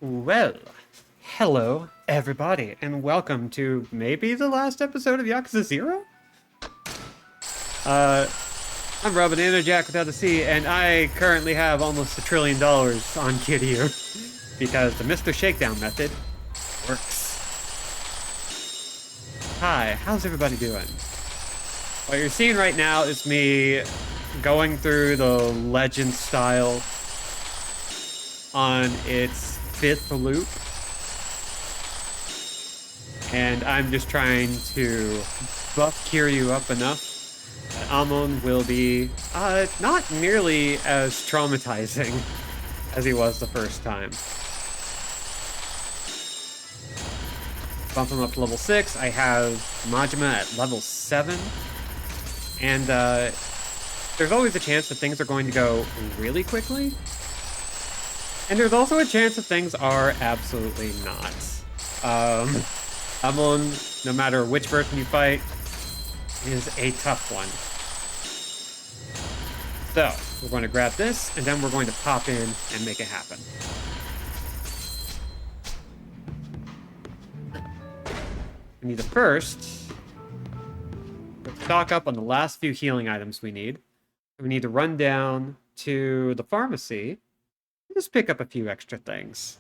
Well, hello everybody, and welcome to maybe the last episode of Yakuza 0? I'm Robin Jack without a C, and I currently have almost $1 trillion on Kiryu, because the Mr. Shakedown method works. Hi, how's everybody doing? What you're seeing right now is me going through the Legend style on its 5th loop. And I'm just trying to buff Kiryu up enough that Amon will be not nearly as traumatizing as he was the first time. Bump him up to level 6. I have Majima at level 7. And there's always a chance that things are going to go really quickly. And there's also a chance that things are absolutely not. Amon, no matter which version you fight, is a tough one. So, we're going to grab this, and then we're going to pop in and make it happen. We need to first stock up on the last few healing items we need. We need to run down to the pharmacy and just pick up a few extra things.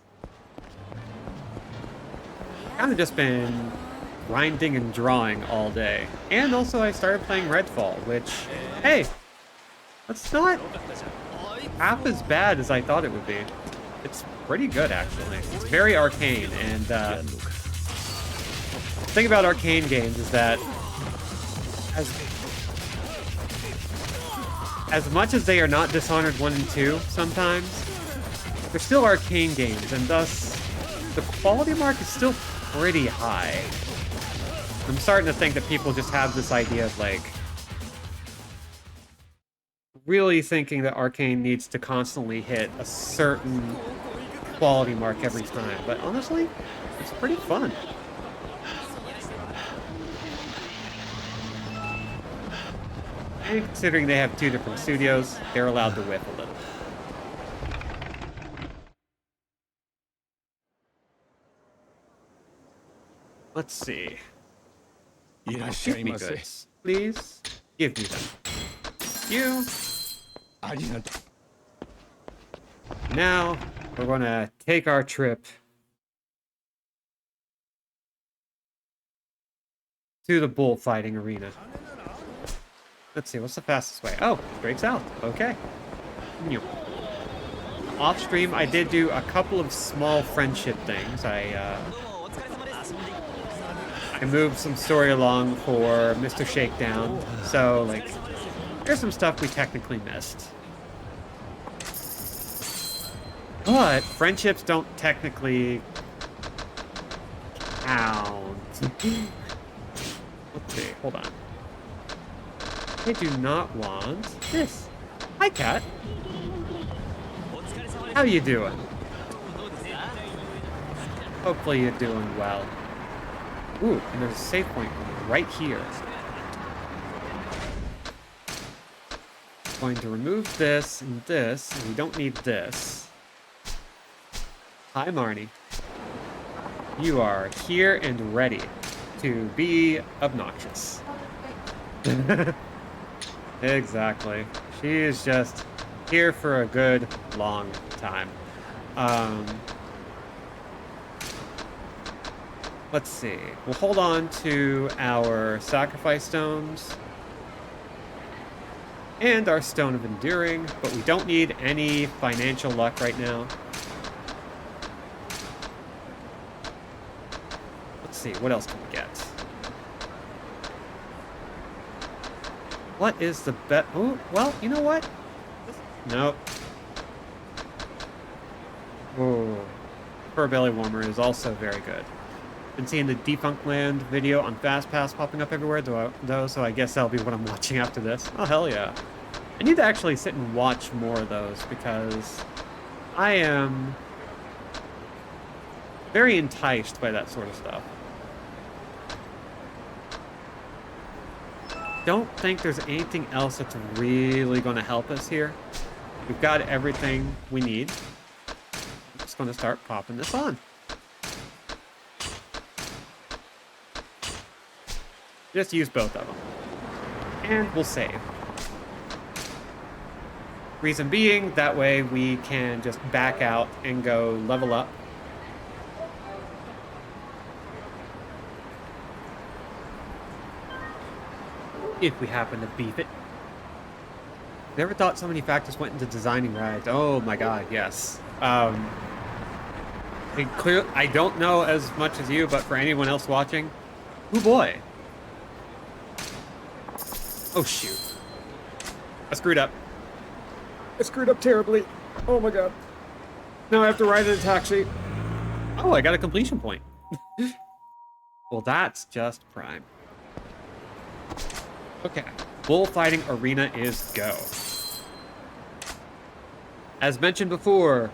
Kind of just been grinding and drawing all day. And also I started playing Redfall, which, hey, that's not half as bad as I thought it would be. It's pretty good, actually. It's very arcane, and the thing about arcane games is that as much as they are not Dishonored 1 and 2 sometimes, they're still arcane games, and thus the quality mark is still pretty high. I'm starting to think that people just have this idea of, like, really thinking that Arcane needs to constantly hit a certain quality mark every time. But honestly, it's pretty fun. And considering they have 2 different studios, they're allowed to whiff a little. Let's see. Give me goods, please. Give me them. You. Now, we're gonna take our trip to the bullfighting arena. Let's see, what's the fastest way? Oh, straight south. Okay. Off stream, I did do a couple of small friendship things. I moved some story along for Mr. Shakedown, so, like, there's some stuff we technically missed. But friendships don't technically count. Let's see, hold on. I do not want this. Hi, cat. How you doing? Hopefully you're doing well. Ooh, and there's a save point right here. Going to remove this, and we don't need this. Hi, Marnie. You are here and ready to be obnoxious. Exactly. She is just here for a good, long time. Let's see. We'll hold on to our sacrifice stones and our stone of enduring, but we don't need any financial luck right now. Let's see, what else can we get? What is the bet? Oh, well, you know what? Nope. Oh, Fur Belly Warmer is also very good. Been seeing the Defunct Land video on Fast Pass popping up everywhere, though, so I guess that'll be what I'm watching after this. Oh, hell yeah. I need to actually sit and watch more of those, because I am very enticed by that sort of stuff. Don't think there's anything else that's really going to help us here. We've got everything we need. Just just going to start popping this on. Just use both of them. And we'll save. Reason being, that way we can just back out and go level up. If we happen to beef it. Never thought so many factors went into designing rides. Oh my god, yes. I don't know as much as you, but for anyone else watching, oh boy. Oh shoot. I screwed up. I screwed up terribly. Oh my god. Now I have to ride in a taxi. Oh, I got a completion point. Well, that's just prime. Okay. Bullfighting arena is go. As mentioned before,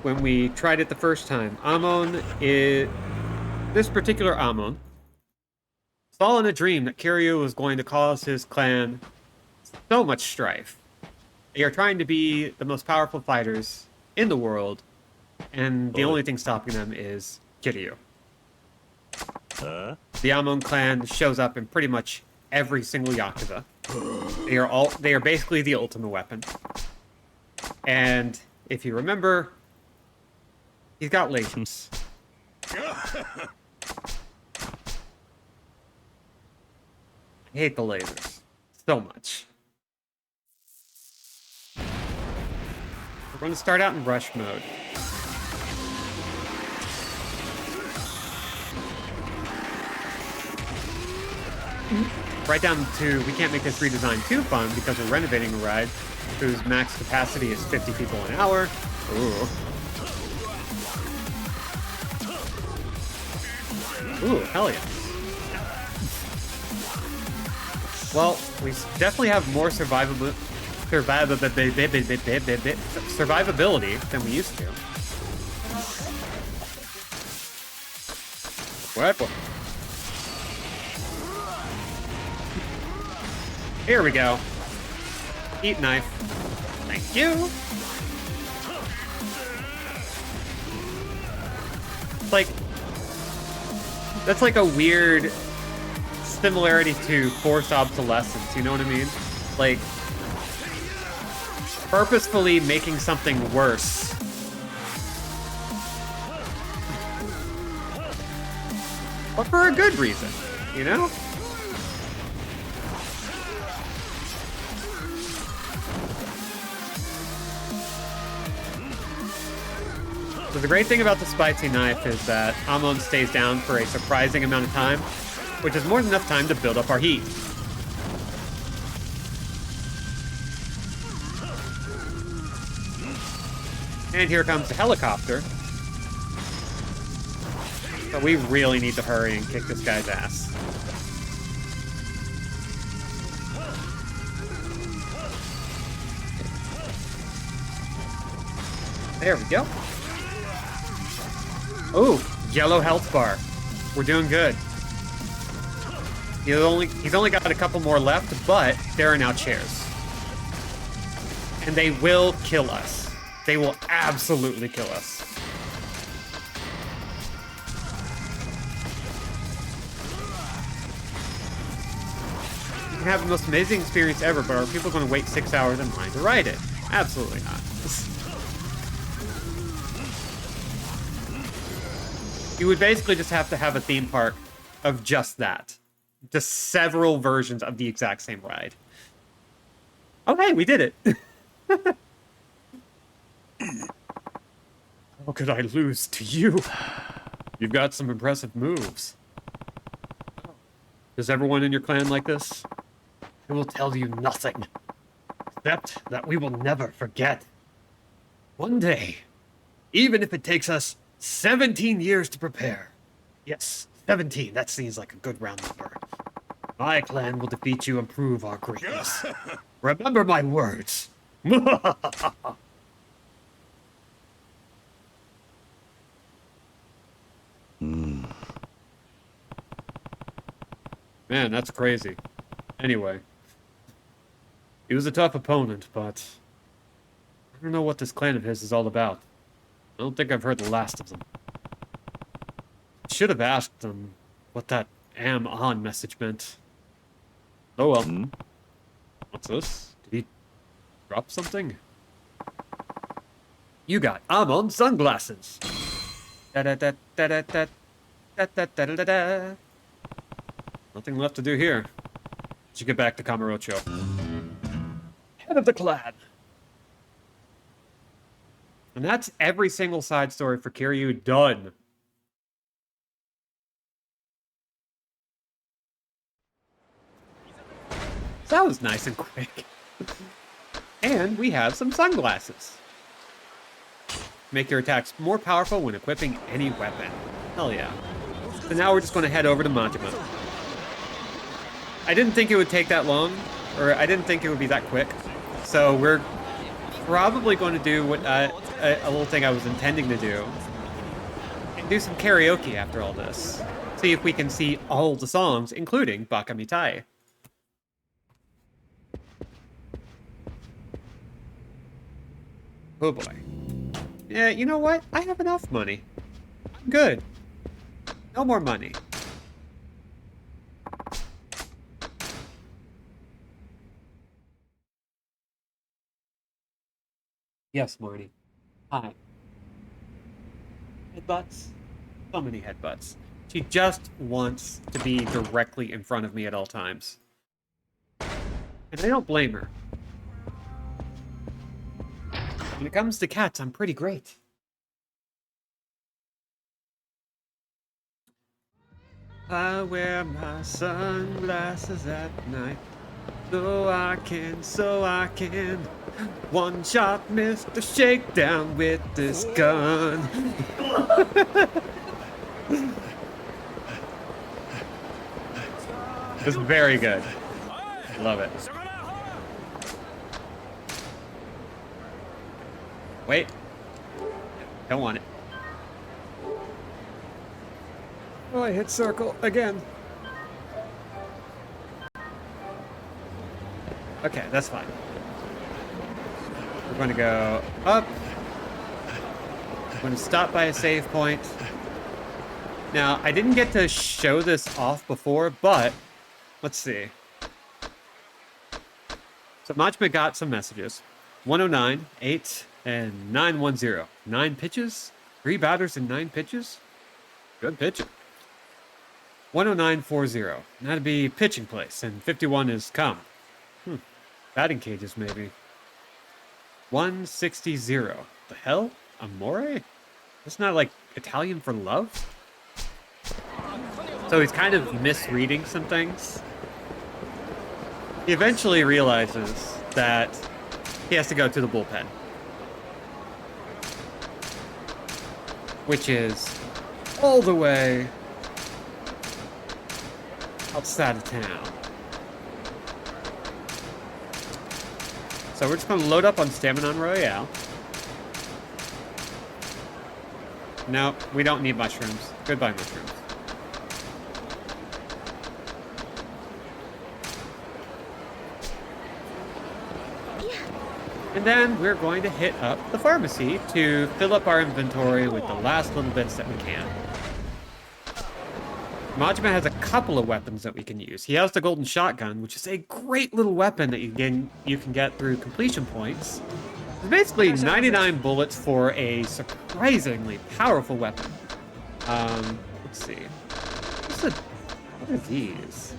when we tried it the first time, this particular Amon saw in a dream that Kiryu was going to cause his clan so much strife. They are trying to be the most powerful fighters in the world, and the only thing stopping them is Kiryu. The Amon clan shows up in pretty much every single Yakuza. They are basically the ultimate weapon. And if you remember, he's got lasers. I hate the lasers so much. We're going to start out in rush mode. Right down to, we can't make this redesign too fun because we're renovating a ride whose max capacity is 50 people an hour. Ooh. Ooh, hell yeah. Well, we definitely have more survivability than we used to. What? Here we go. Eat knife. Thank you. That's like a weird similarity to forced obsolescence, you know what I mean? Like, purposefully making something worse. But for a good reason, you know? So the great thing about the spicy knife is that Amon stays down for a surprising amount of time, which is more than enough time to build up our heat. And here comes the helicopter. So we really need to hurry and kick this guy's ass. There we go. Ooh, yellow health bar. We're doing good. He's only got a couple more left, but there are now chairs. And they will kill us. They will absolutely kill us. You can have the most amazing experience ever, but are people going to wait 6 hours in line to ride it? Absolutely not. You would basically just have to have a theme park of just that. Just several versions of the exact same ride. Okay, we did it. How could I lose to you? You've got some impressive moves. Does everyone in your clan like this? I will tell you nothing, except that we will never forget. One day, even if it takes us 17 years to prepare. Yes, 17, that seems like a good round number. My clan will defeat you and prove our greatness. Remember my words. Man, that's crazy. Anyway. He was a tough opponent, but I don't know what this clan of his is all about. don't think I've heard the last of them. Should have asked them what that am on message meant. Oh well. Hmm? What's this? Did he drop something? You got amon sunglasses. Da da da da da da da da da da da. Nothing left to do here. Should get back to Kamurocho. Head of the clan. And that's every single side story for Kiryu done. So that was nice and quick. And we have some sunglasses. Make your attacks more powerful when equipping any weapon. Hell yeah. So now we're just going to head over to Majima. I didn't think it would take that long, or I didn't think it would be that quick. So we're probably going to do what a little thing I was intending to do. And do some karaoke after all this. See if we can see all the songs, including Baka Mitai. Oh boy. Yeah, you know what? I have enough money. I'm good. No more money. Yes, Marty. Hi. Headbutts? So many headbutts. She just wants to be directly in front of me at all times. And I don't blame her. When it comes to cats, I'm pretty great. I wear my sunglasses at night, so I can one-shot Mr. Shakedown with this gun. It's very good. Love it. Wait. Don't want it. Oh, I hit circle again. Okay, that's fine. We're going to go up. We're going to stop by a save point. Now, I didn't get to show this off before, but let's see. So Majima got some messages. 109, 8, and 910. 9 pitches? 3 batters and 9 pitches? Good pitching. 109.40. That'd be pitching place, and 51 is come. Batting cages, maybe. 160.0. The hell? Amore? That's not like Italian for love? So he's kind of misreading some things. He eventually realizes that he has to go to the bullpen. Which is all the way outside of town. So we're just going to load up on Stamina Royale. No, we don't need mushrooms. Goodbye, mushrooms. And then we're going to hit up the pharmacy to fill up our inventory with the last little bits that we can. Majima has a couple of weapons that we can use. He has the golden shotgun, which is a great little weapon that you can get through completion points. It's basically 99 bullets for a surprisingly powerful weapon. Let's see. What are these?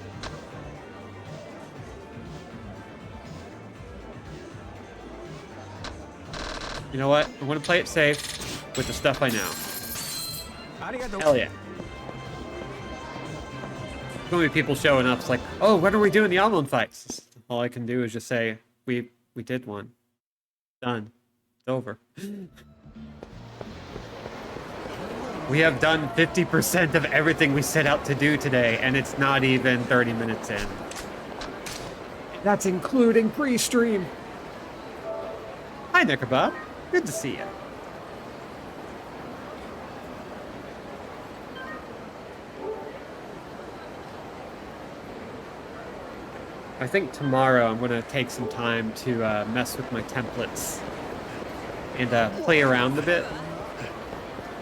You know what? I'm going to play it safe with the stuff I know. Hell yeah. There's going to be people showing up. It's like, oh, when are we doing the amon fights? All I can do is just say, we did one. Done. It's over. We have done 50% of everything we set out to do today, and it's not even 30 minutes in. That's including pre-stream. Hi, Nickerbob. Good to see you. I think tomorrow I'm going to take some time to mess with my templates and play around a bit.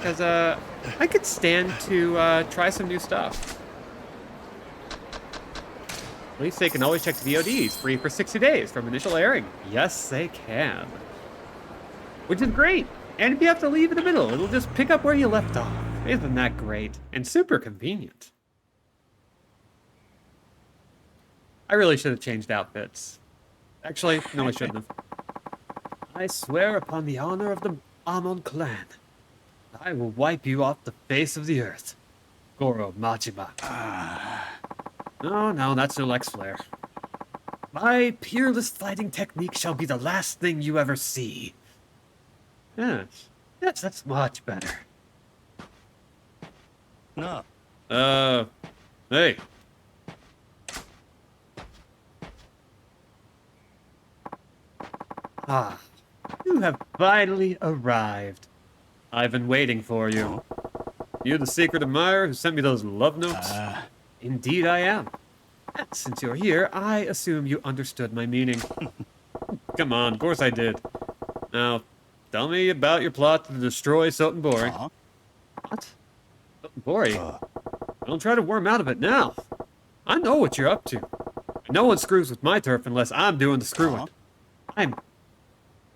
Because, I could stand to, try some new stuff. At least they can always check the VODs, free for 60 days from initial airing. Yes, they can. Which is great. And if you have to leave in the middle, it'll just pick up where you left off. Isn't that great? And super convenient. I really should have changed outfits. Actually, no, I shouldn't have. I swear upon the honor of the Amon clan, I will wipe you off the face of the earth. Goro Majima. No, that's no Lex Flare. My peerless fighting technique shall be the last thing you ever see. Yes, that's much better. No. Hey. Ah, you have finally arrived. I've been waiting for you. You the secret admirer who sent me those love notes? Indeed I am. And since you're here, I assume you understood my meaning. Come on, of course I did. Now, tell me about your plot to destroy Sotenbori. What? Sotenbori? Don't try to worm out of it now. I know what you're up to. No one screws with my turf unless I'm doing the screwing. I'm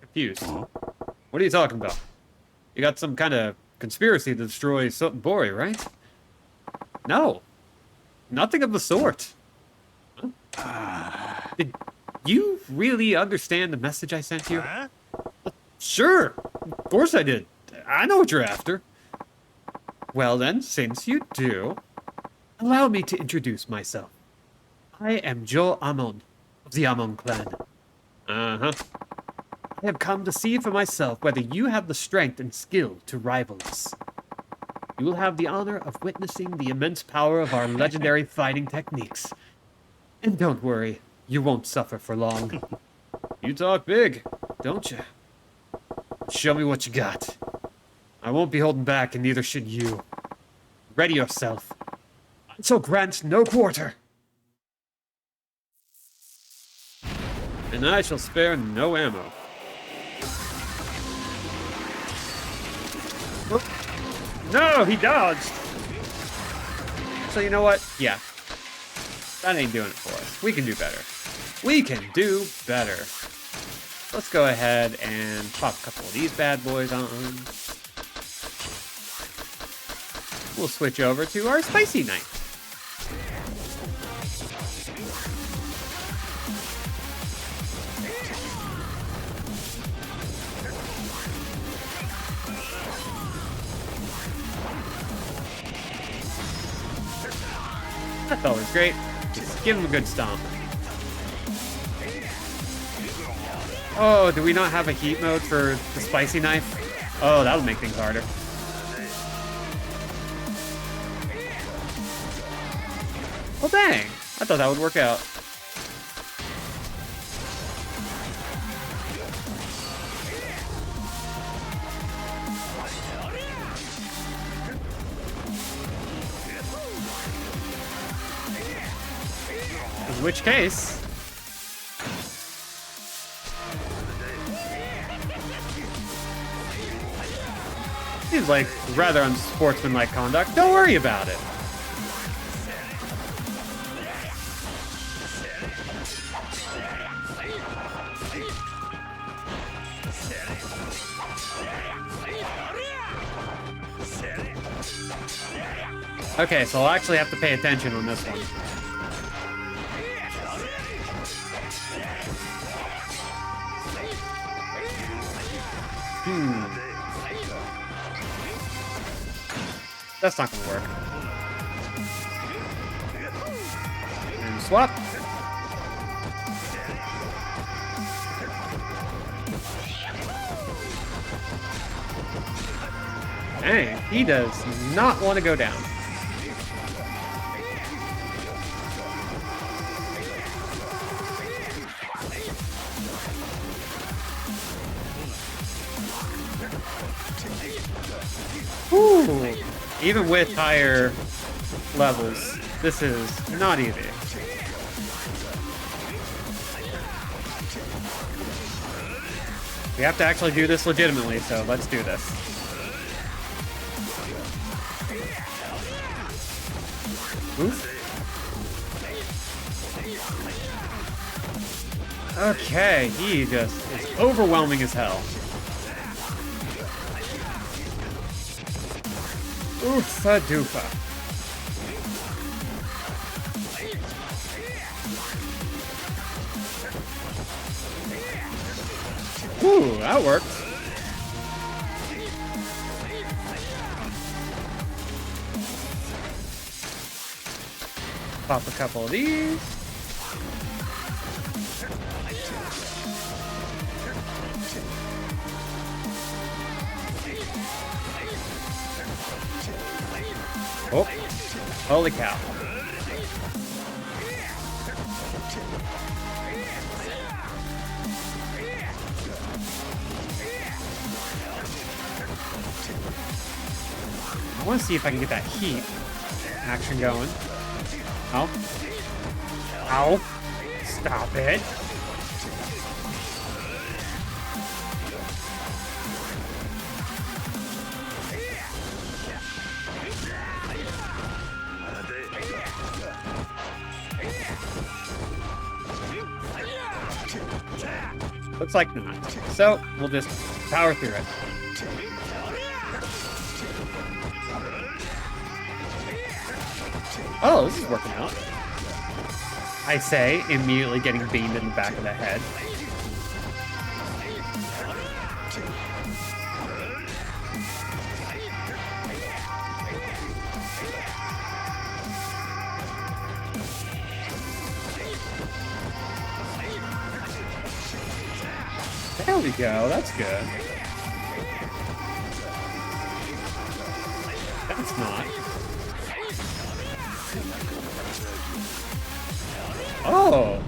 confused. What are you talking about? You got some kind of conspiracy to destroy Sotenbori, right? No. Nothing of the sort. Huh? Did you really understand the message I sent you? Sure. Of course I did. I know what you're after. Well then, since you do, allow me to introduce myself. I am Joe Amon of the Amon clan. Uh-huh. I have come to see for myself whether you have the strength and skill to rival us. You will have the honor of witnessing the immense power of our legendary fighting techniques. And don't worry, you won't suffer for long. You talk big, don't you? Show me what you got. I won't be holding back, and neither should you. Ready yourself. I shall grant no quarter. And I shall spare no ammo. No, he dodged. So you know what? Yeah. That ain't doing it for us. We can do better. We can do better. Let's go ahead and pop a couple of these bad boys on. We'll switch over to our spicy knife. That's always great. Just give him a good stomp. Oh, do we not have a heat mode for the spicy knife? Oh, that'll make things harder. Well, dang. I thought that would work out. In which case... seems like rather unsportsmanlike conduct. Don't worry about it. Okay, so I'll actually have to pay attention on this one. That's not gonna work. And swap. Dang, he does not want to go down. Ooh. Even with higher levels, this is not easy. We have to actually do this legitimately, so let's do this. Oof. Okay, he just is overwhelming as hell. Oofa doofa. Ooh, that worked. Pop a couple of these. Oh, holy cow. I want to see if I can get that heat action going. Oh. Ow. Stop it. Looks like not. So, we'll just power through it. Oh, this is working out. I say, immediately getting beamed in the back of the head. There we go, that's good. That's not. Oh!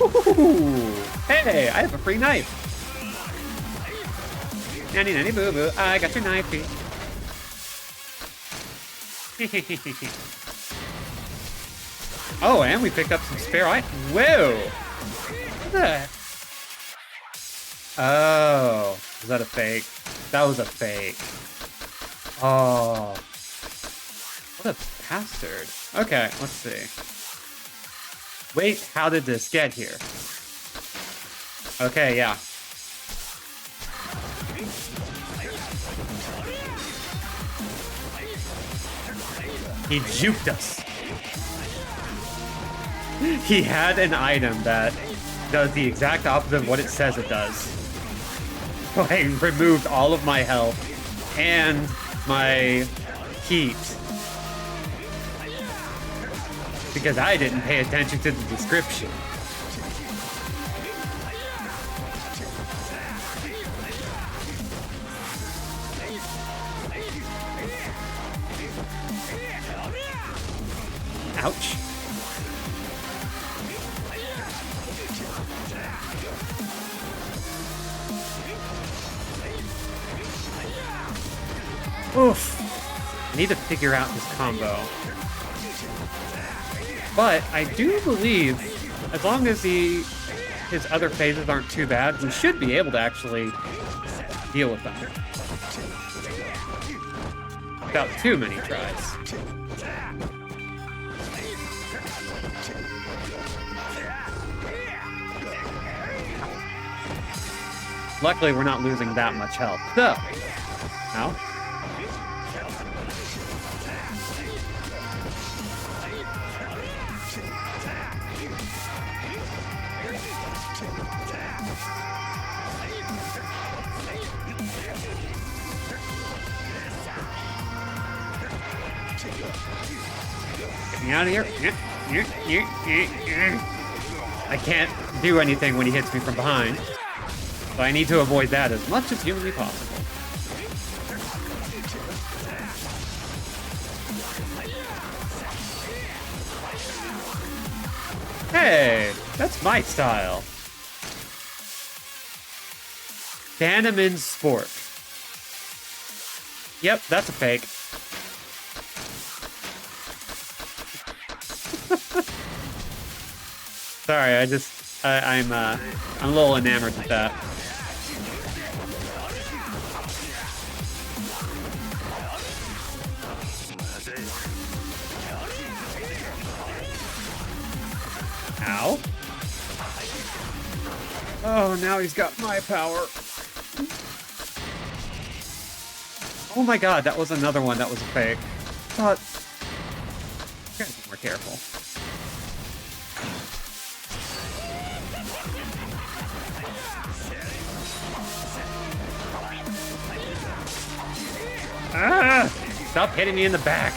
Ooh. Hey, I have a free knife! Nanny nanny boo boo, I got your knife. Oh, and we picked up some spare items. Whoa! What the? Oh, was that a fake? That was a fake. Oh. What a bastard. Okay, let's see. Wait, how did this get here? Okay, yeah. He juked us. He had an item that does the exact opposite of what it says it does. So I removed all of my health and my heat because I didn't pay attention to the description. Ouch. Oof. I need to figure out this combo. But I do believe, as long as his other phases aren't too bad, we should be able to actually deal with them. Without too many tries. Luckily, we're not losing that much health. So, now. Get me out of here. I can't do anything when he hits me from behind. So I need to avoid that as much as humanly possible. Hey, that's my style. Bannerman Sport. Yep, that's a fake. Sorry, I'm a little enamored with that. Oh, now he's got my power. Oh my god, that was another one that was a fake. But gotta be more careful. Ah! Stop hitting me in the back.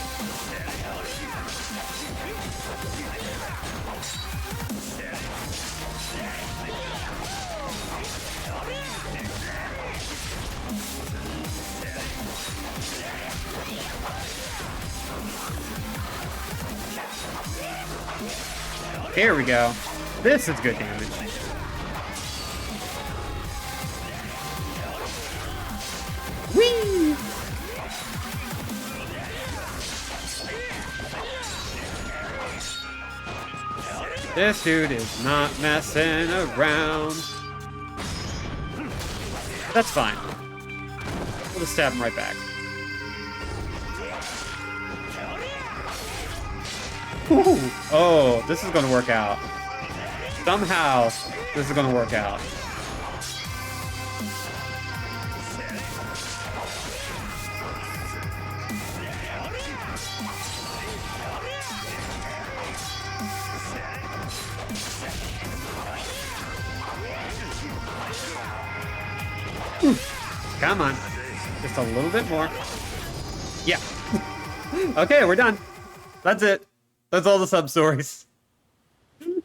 Here we go. This is good damage. Whee! This dude is not messing around. That's fine. We'll just stab him right back. Ooh. Oh, this is gonna work out. Somehow, this is gonna work out. Come on. Just a little bit more. Yeah. Okay, we're done. That's it. That's all the sub-stories. You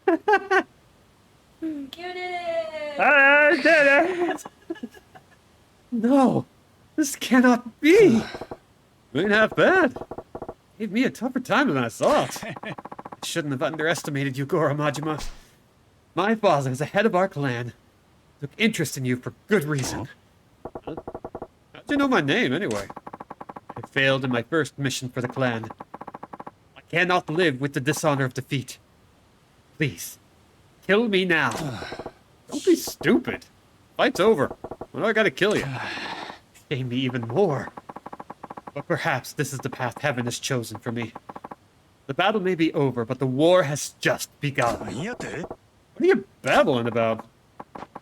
did it! I did it! No. This cannot be. We ain't half bad. Gave me a tougher time than I thought. I shouldn't have underestimated you, Goro Majima. My father is the head of our clan. Took interest in you for good reason. How'd you know my name, anyway? I failed in my first mission for the clan. I cannot live with the dishonor of defeat. Please, kill me now. Don't be stupid. Fight's over. When do I gotta kill you? Shame me even more. But perhaps this is the path heaven has chosen for me. The battle may be over, but the war has just begun. What are you babbling about?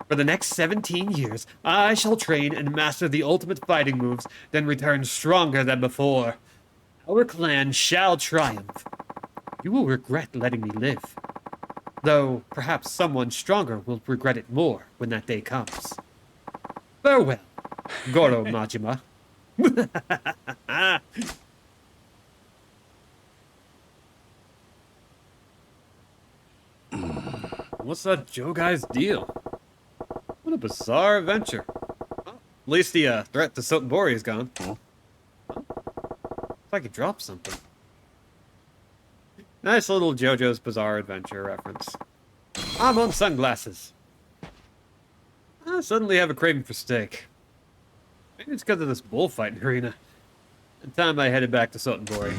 For the next 17 years, I shall train and master the ultimate fighting moves, then return stronger than before. Our clan shall triumph. You will regret letting me live. Though, perhaps someone stronger will regret it more when that day comes. Farewell, Goro Majima. What's that Joe guy's deal? What a bizarre adventure. Well, at least the threat to Sotenbori is gone. Looks like he dropped something. Nice little JoJo's Bizarre Adventure reference. Amon sunglasses. I suddenly have a craving for steak. Maybe it's because of this bullfighting arena. The time I headed back to Sotenbori.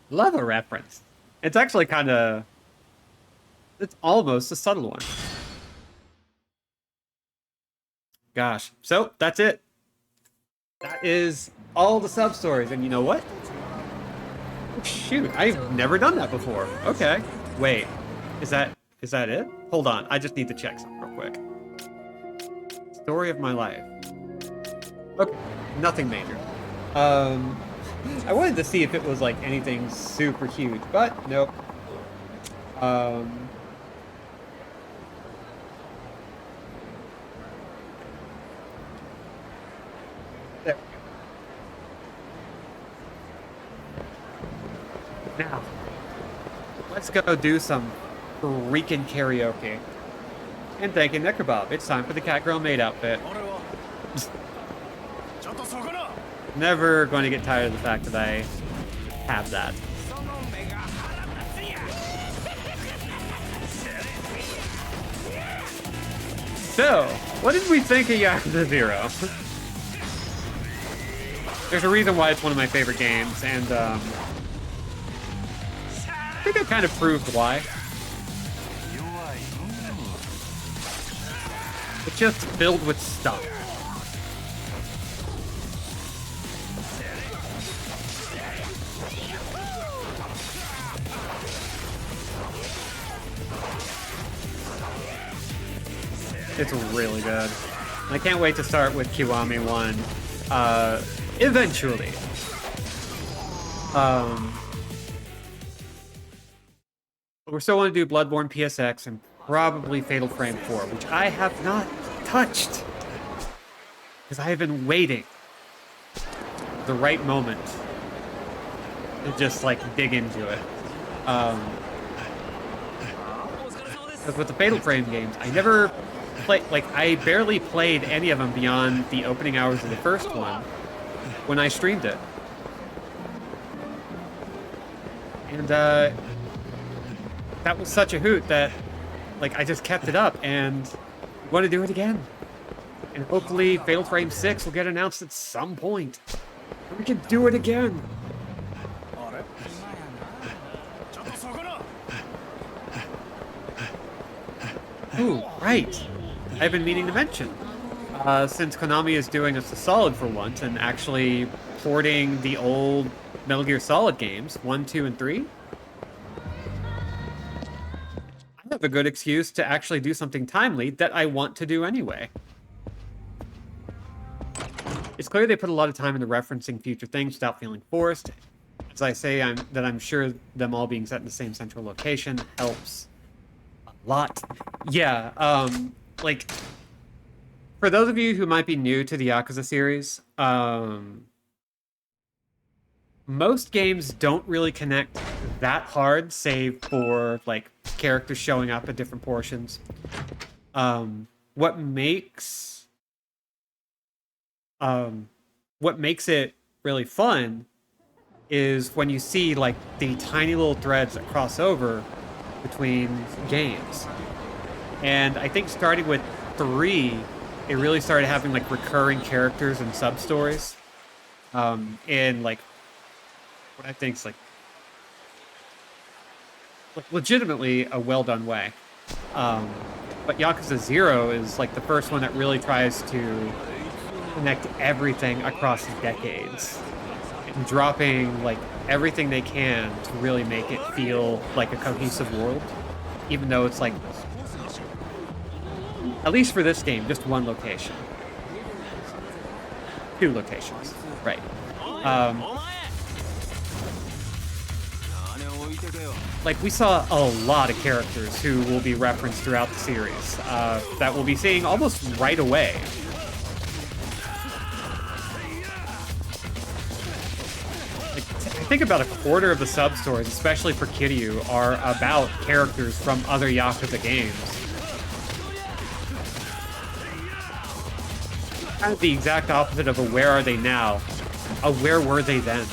Love a reference. It's actually kind of... It's almost a subtle one. Gosh. So, that's it. That is all the sub-stories. And you know what? Oh, shoot, I've never done that before. Okay. Wait. Is that it? Hold on. I just need to check something real quick. Story of my life. Okay. Nothing major. I wanted to see if it was like anything super huge, but nope. There. Now, let's go do some freaking karaoke. And thank you, Necrobob. It's time for the Cat Girl Maid outfit. Never going to get tired of the fact that I have that. So, what did we think of Yakuza 0? There's a reason why it's one of my favorite games, and I think I kind of proved why. It's just filled with stuff. It's really good. I can't wait to start with Kiwami 1 eventually. We still want to do Bloodborne PSX and probably Fatal Frame 4, which I have not touched. Because I have been waiting the right moment to just, like, dig into it. Because with the Fatal Frame games, I never played, like, I barely played any of them beyond the opening hours of the first one when I streamed it. And, that was such a hoot that, like, I just kept it up and want to do it again. And hopefully Fatal Frame 6 will get announced at some point. And we can do it again. Ooh, right. I've been meaning to mention. Since Konami is doing us a solid for once and actually porting the old Metal Gear Solid games, 1, 2, and 3, I have a good excuse to actually do something timely that I want to do anyway. It's clear they put a lot of time into referencing future things without feeling forced. As I say, I'm sure them all being set in the same central location helps a lot. Yeah, like, for those of you who might be new to the Yakuza series, most games don't really connect that hard, save for, like, characters showing up at different portions. What makes it really fun is when you see, like, the tiny little threads that cross over between games. And I think starting with 3, it really started having, like, recurring characters and sub-stories. In, like, what I think is, like, legitimately a well-done way. But Yakuza 0 is, like, the first one that really tries to connect everything across decades. And dropping, like, everything they can to really make it feel like a cohesive world. Even though it's, like, at least for this game, just one location. 2 locations. Right. Like, we saw a lot of characters who will be referenced throughout the series that we'll be seeing almost right away. Like, I think about a quarter of the sub-stories, especially for Kiryu, are about characters from other Yakuza games. Kind of the exact opposite of a where are they now, a where were they then.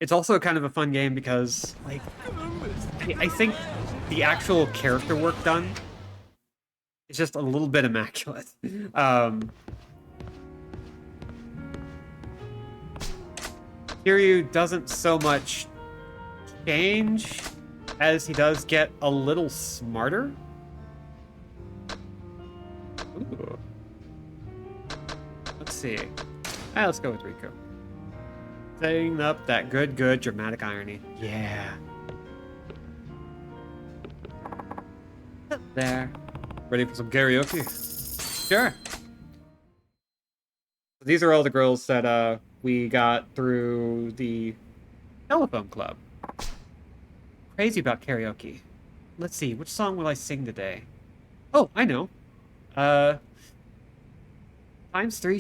It's also kind of a fun game because, like, I think the actual character work done is just a little bit immaculate. Kiryu doesn't so much change as he does get a little smarter. Ooh. Let's see. Let's go with Riku. Setting up that good dramatic irony. Yeah. There. Ready for some karaoke? Sure. These are all the girls that we got through the telephone club. Crazy about karaoke. Let's see, which song will I sing today? Oh, I know. ×3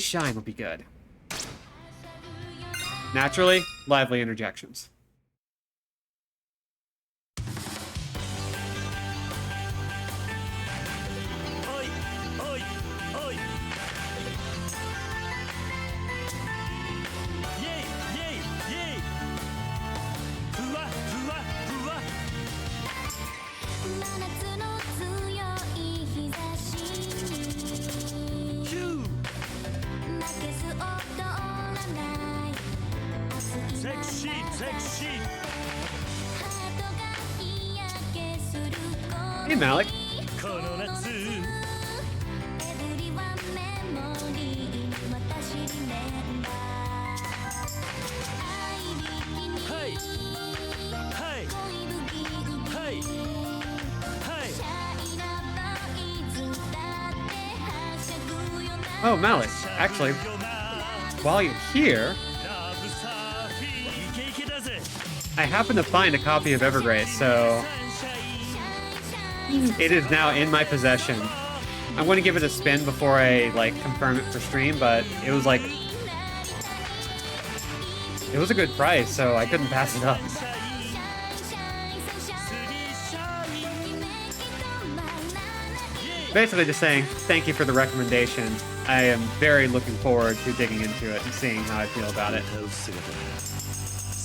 Shine will be good. Naturally, lively interjections. Hey, Malik. Oh, Malik, actually, while you're here, I happen to find a copy of Evergrace, so it is now in my possession. I'm going to give it a spin before I, like, confirm it for stream, but it was, like, it was a good price, so I couldn't pass it up. Basically just saying, thank you for the recommendation. I am very looking forward to digging into it and seeing how I feel about it.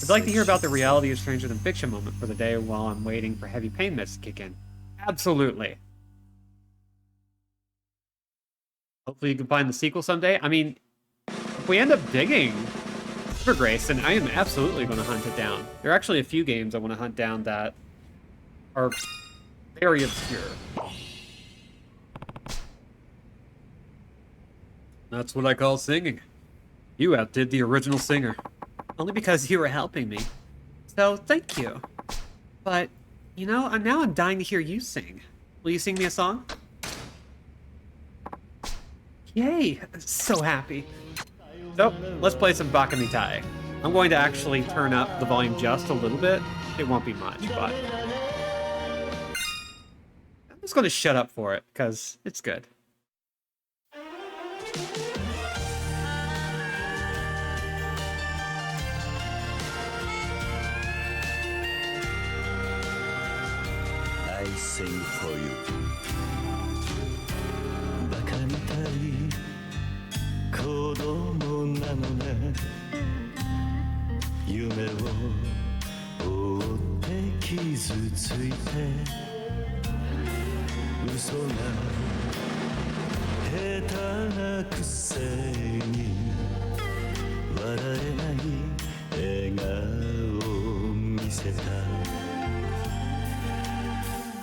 Would like to hear about the reality of Stranger Than Fiction moment for the day while I'm waiting for Heavy Pain Mist to kick in. Absolutely. Hopefully you can find the sequel someday. I mean, if we end up digging Evergrace, then I am absolutely going to hunt it down. There are actually a few games I want to hunt down that are very obscure. That's what I call singing. You outdid the original singer. Only because you were helping me. So, thank you. But, you know, I'm dying to hear you sing. Will you sing me a song? Yay! So happy. So, let's play some Bakamitai. I'm going to actually turn up the volume just a little bit. It won't be much, but I'm just going to shut up for it, because it's good. I sing for you. バカみたい子供なのね夢を追って傷ついて嘘が下手なくせに笑えない笑顔を見せた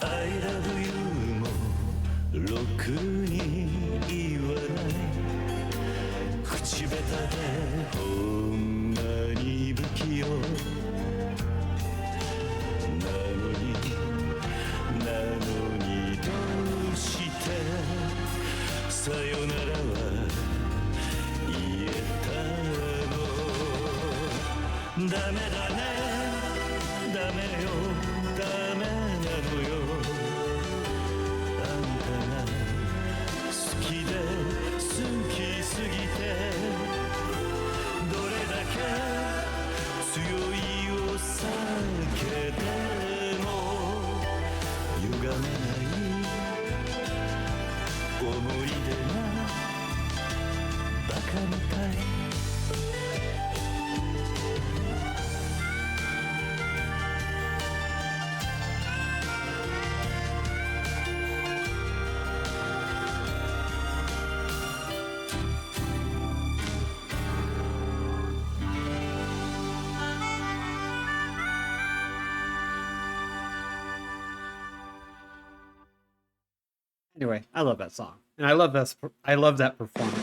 I love you もろくに言わない口下手でほんまに不器用なのにどうしてさよならは言えたのダメだねダメよダメなのよあんたが好きで好きすぎてどれだけ強いお酒でも歪めない思い出がバカみたいAnyway, I love that song, and I love that performance.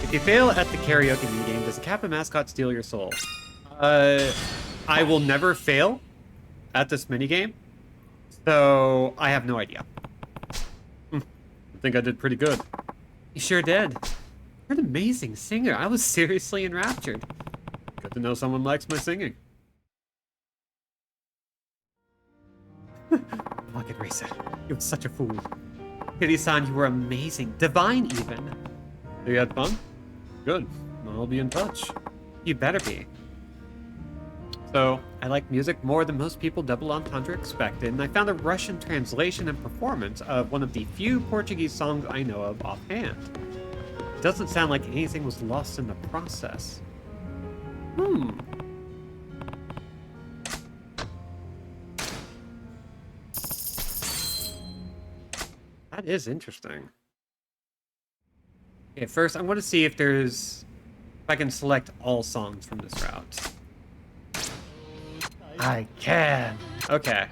If you fail at the karaoke minigame, does the Kappa mascot steal your soul? I will never fail at this minigame, so I have no idea. I think I did pretty good. You sure did. You're an amazing singer. I was seriously enraptured. Good to know someone likes my singing. Pocket Racer, you were such a fool. Kitty-san, you were amazing. Divine, even. You had fun? Good. I'll be in touch. You better be. So, I like music more than most people double entendre expected, and I found a Russian translation and performance of one of the few Portuguese songs I know of offhand. It doesn't sound like anything was lost in the process. That is interesting. Okay, first I want to see if I can select all songs from this route. I can. Okay.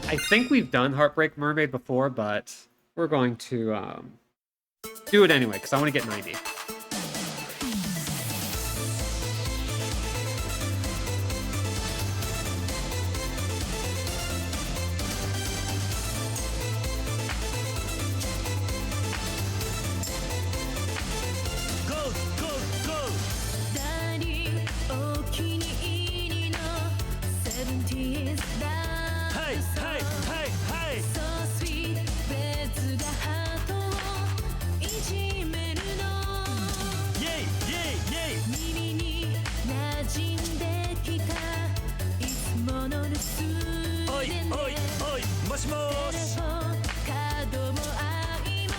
I think we've done Heartbreak Mermaid before, but we're going to do it anyway, because I want to get 90. しもし角も愛も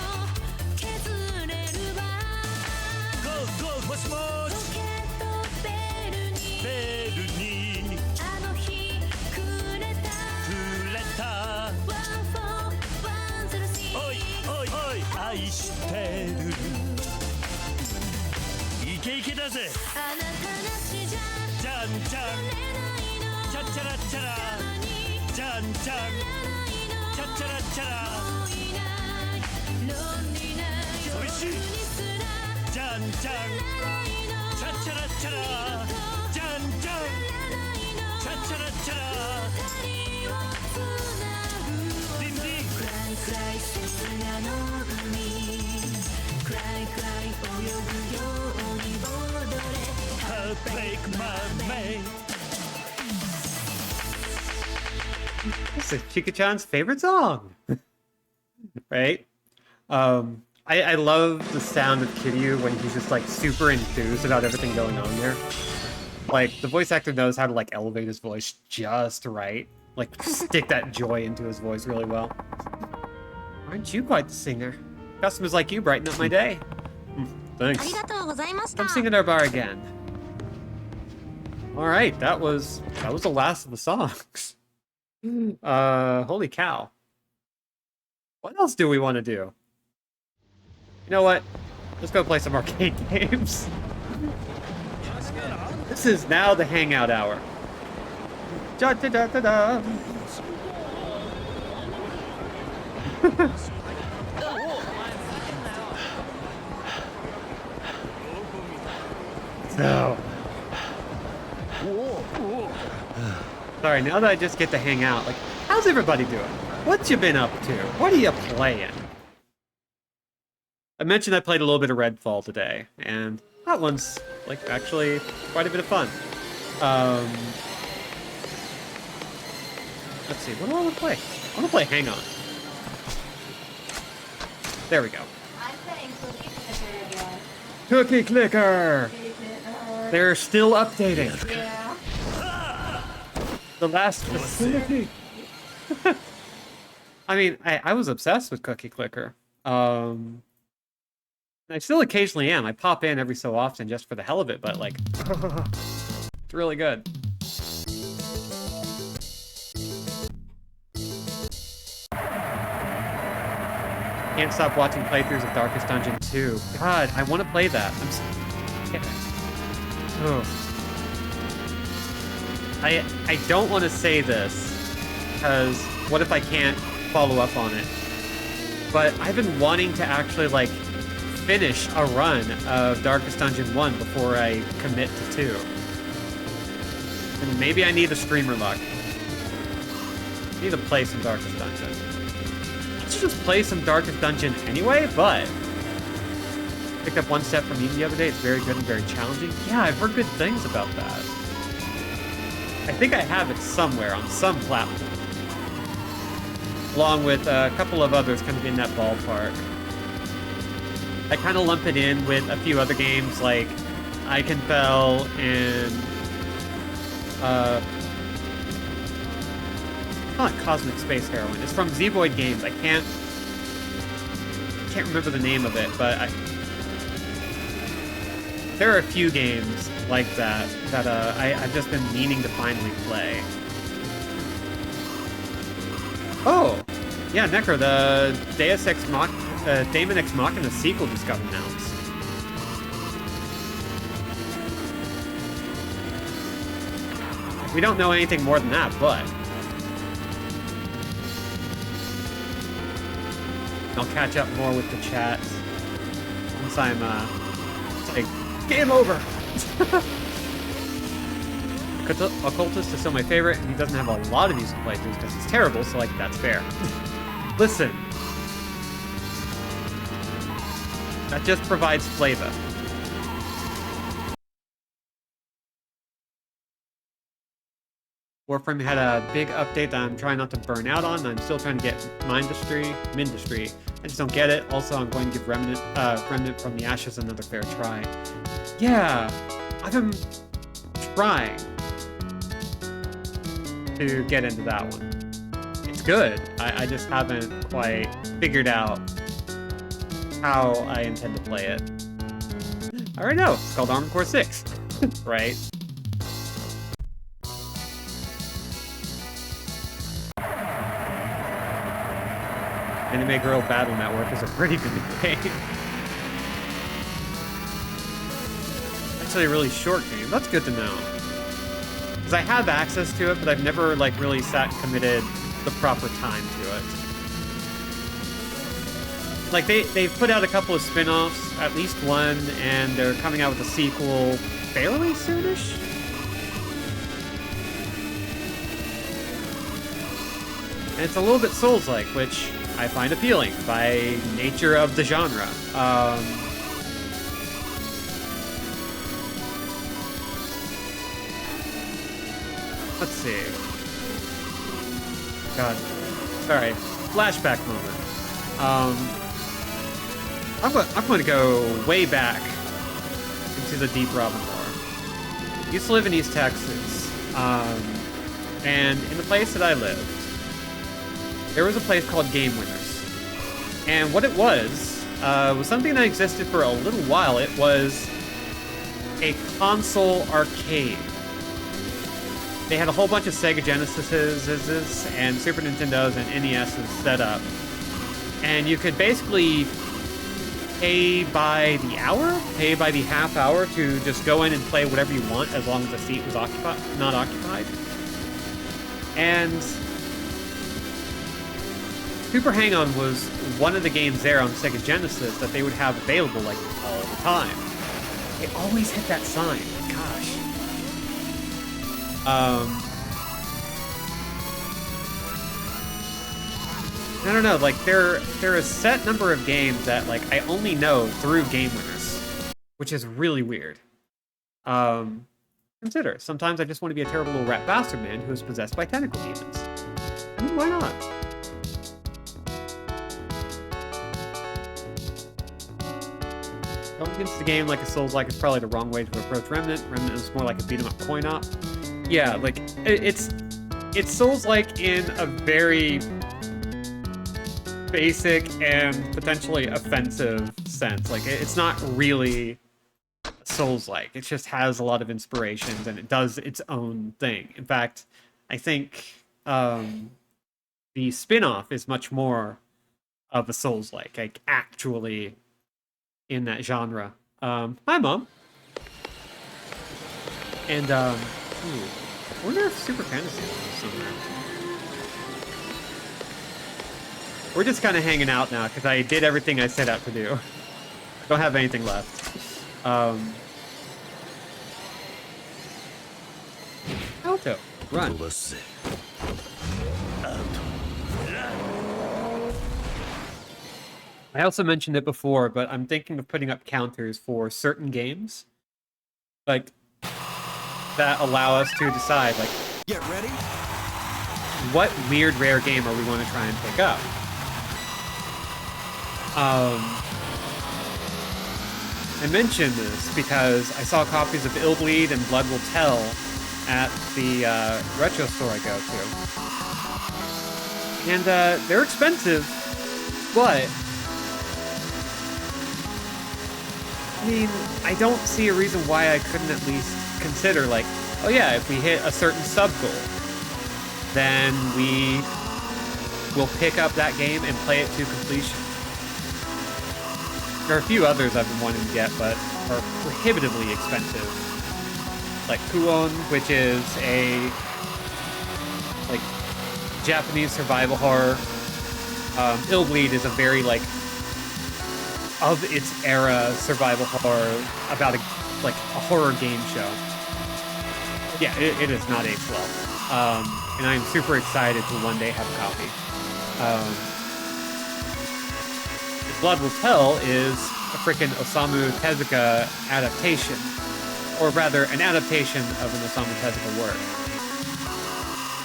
削れるわゴーゴーもしもロしケットベルにベルにあの日くれた触れた14103おいおいおい愛してるイケイケだぜあなたなしじゃじゃんじゃんれないのチャッチャラッチャラにじゃんじゃんないのチャッチャラッチャラもういないロンリーな夜にすらじゃんじゃんないのチャッチャラッチャラじゃんじゃんないのチャッチャラッチャラ二人をつなぐディンディン暗い暗い刹那の海暗い暗い泳ぐように踊れ Heartbreak my mate This is Chika-chan's favorite song, right? I love the sound of Kiryu when he's just like super enthused about everything going on there. Like the voice actor knows how to like elevate his voice just right, like stick that joy into his voice really well. Aren't you quite the singer? Customers like you brighten up my day. Thanks. ありがとうございました Come sing at our bar again. All right, that was the last of the songs. Holy cow. What else do we want to do? You know what? Let's go play some arcade games. This is now the hangout hour. Da da da da da. So. Sorry, now that I just get to hang out, like, how's everybody doing? What you been up to? What are you playing? I mentioned I played a little bit of Redfall today, and that one's, like, actually quite a bit of fun. Let's see, what do I want to play? I want to play Hang On. There we go. I'm playing Cookie Clicker! They're still updating. Yeah. The last facility. I mean, I was obsessed with Cookie Clicker. I still occasionally am. I pop in every so often just for the hell of it, but like, it's really good. Can't stop watching playthroughs of Darkest Dungeon 2. God, I want to play that. Oh. I don't want to say this, because what if I can't follow up on it? But I've been wanting to actually, like, finish a run of Darkest Dungeon 1 before I commit to 2. And maybe I need the streamer luck. I need to play some Darkest Dungeon. I should just play some Darkest Dungeon anyway, but... Picked up One Step from Eden the other day. It's very good and very challenging. Yeah, I've heard good things about that. I think I have it somewhere on some platform. Along with a couple of others kind of in that ballpark. I kind of lump it in with a few other games like Ikenfell and not Cosmic Space Heroine. It's from Zvoid Games. I can't remember the name of it, but there are a few games like that that I've just been meaning to finally play. Oh, yeah, Necro, the Daemon Ex Machina sequel just got announced. We don't know anything more than that, but I'll catch up more with the chat once I'm it's like game over. Occultist is still my favorite, and he doesn't have a lot of music playthroughs because he's terrible, so like that's fair. Listen, that just provides flavor. Warframe had a big update that I'm trying not to burn out on. I'm still trying to get Mindustry. I just don't get it. Also, I'm going to give Remnant from the Ashes another fair try. Yeah, I've been trying to get into that one. it's good. I just haven't quite figured out how I intend to play it. I already know. It's called Armored Core 6. Right? Anime Girl Battle Network is a pretty good game. Actually a really short game. That's good to know. Because I have access to it, but I've never like really sat and committed the proper time to it. Like they've put out a couple of spin-offs, at least one, and they're coming out with a sequel fairly soonish. And it's a little bit Souls-like, which I find appealing by nature of the genre. Let's see. God. Sorry. Flashback moment. I'm going to go way back into the deep rabbit hole. Used to live in East Texas. And in the place that I lived, there was a place called Game Winners. And what it was something that existed for a little while. It was a console arcade. They had a whole bunch of Sega Genesises and Super Nintendos and NESs set up. And you could basically pay by the hour, pay by the half hour to just go in and play whatever you want as long as the seat was not occupied. And Super Hang-On was one of the games there on Sega Genesis that they would have available like all the time. It always hit that sign. Gosh. I don't know, like there are a set number of games that like I only know through Game Winners, which is really weird. Consider, sometimes I just want to be a terrible little rat bastard man who is possessed by tentacle demons. I mean, why not? Going against the game like a Souls-like is probably the wrong way to approach Remnant. Remnant is more like a beat-em-up coin-op. Yeah, like, it's Souls-like in a very basic and potentially offensive sense. Like, it's not really Souls-like. It just has a lot of inspirations, and it does its own thing. In fact, I think the spin-off is much more of a Souls-like actually in that genre. Hi, Mom. And, I wonder if Super Fantasy is somewhere. We're just kind of hanging out now, because I did everything I set out to do. Don't have anything left. Alto, run. I also mentioned it before, but I'm thinking of putting up counters for certain games, like, that allow us to decide, like, Get ready. what weird rare game are we going to try and pick up? I mentioned this because I saw copies of Ill Bleed and Blood Will Tell at the retro store I go to. And they're expensive, but I mean, I don't see a reason why I couldn't at least consider, like, oh yeah, if we hit a certain sub-goal, then we will pick up that game and play it to completion. There are a few others I've been wanting to get, but are prohibitively expensive. Like Kuon, which is a like Japanese survival horror. Ill Bleed is a very like of its era survival horror about a horror game show. Yeah, it is not aged well. And I'm super excited to one day have a copy. Blood Will Tell is a frickin' Osamu Tezuka adaptation. Or rather, an adaptation of an Osamu Tezuka work.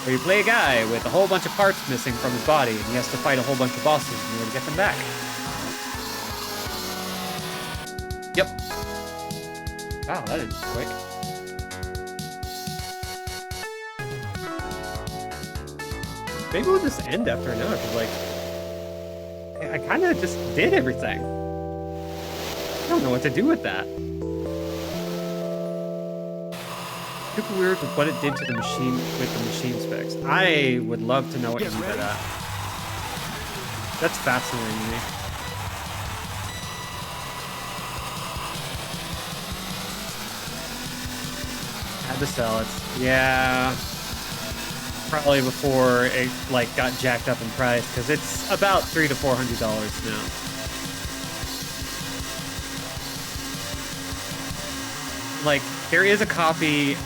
Where you play a guy with a whole bunch of parts missing from his body, and he has to fight a whole bunch of bosses in order to get them back. Yep. Wow, that is quick. maybe we'll just end after now, because, like, I kind of just did everything. I don't know what to do with that. Super weird with what it did to the machine with the machine specs. I would love to know what you mean by that. That's fascinating to me. Had to sell it. Yeah. Probably before it like got jacked up in price, because it's about $300 to $400 now. Like, there is a copy,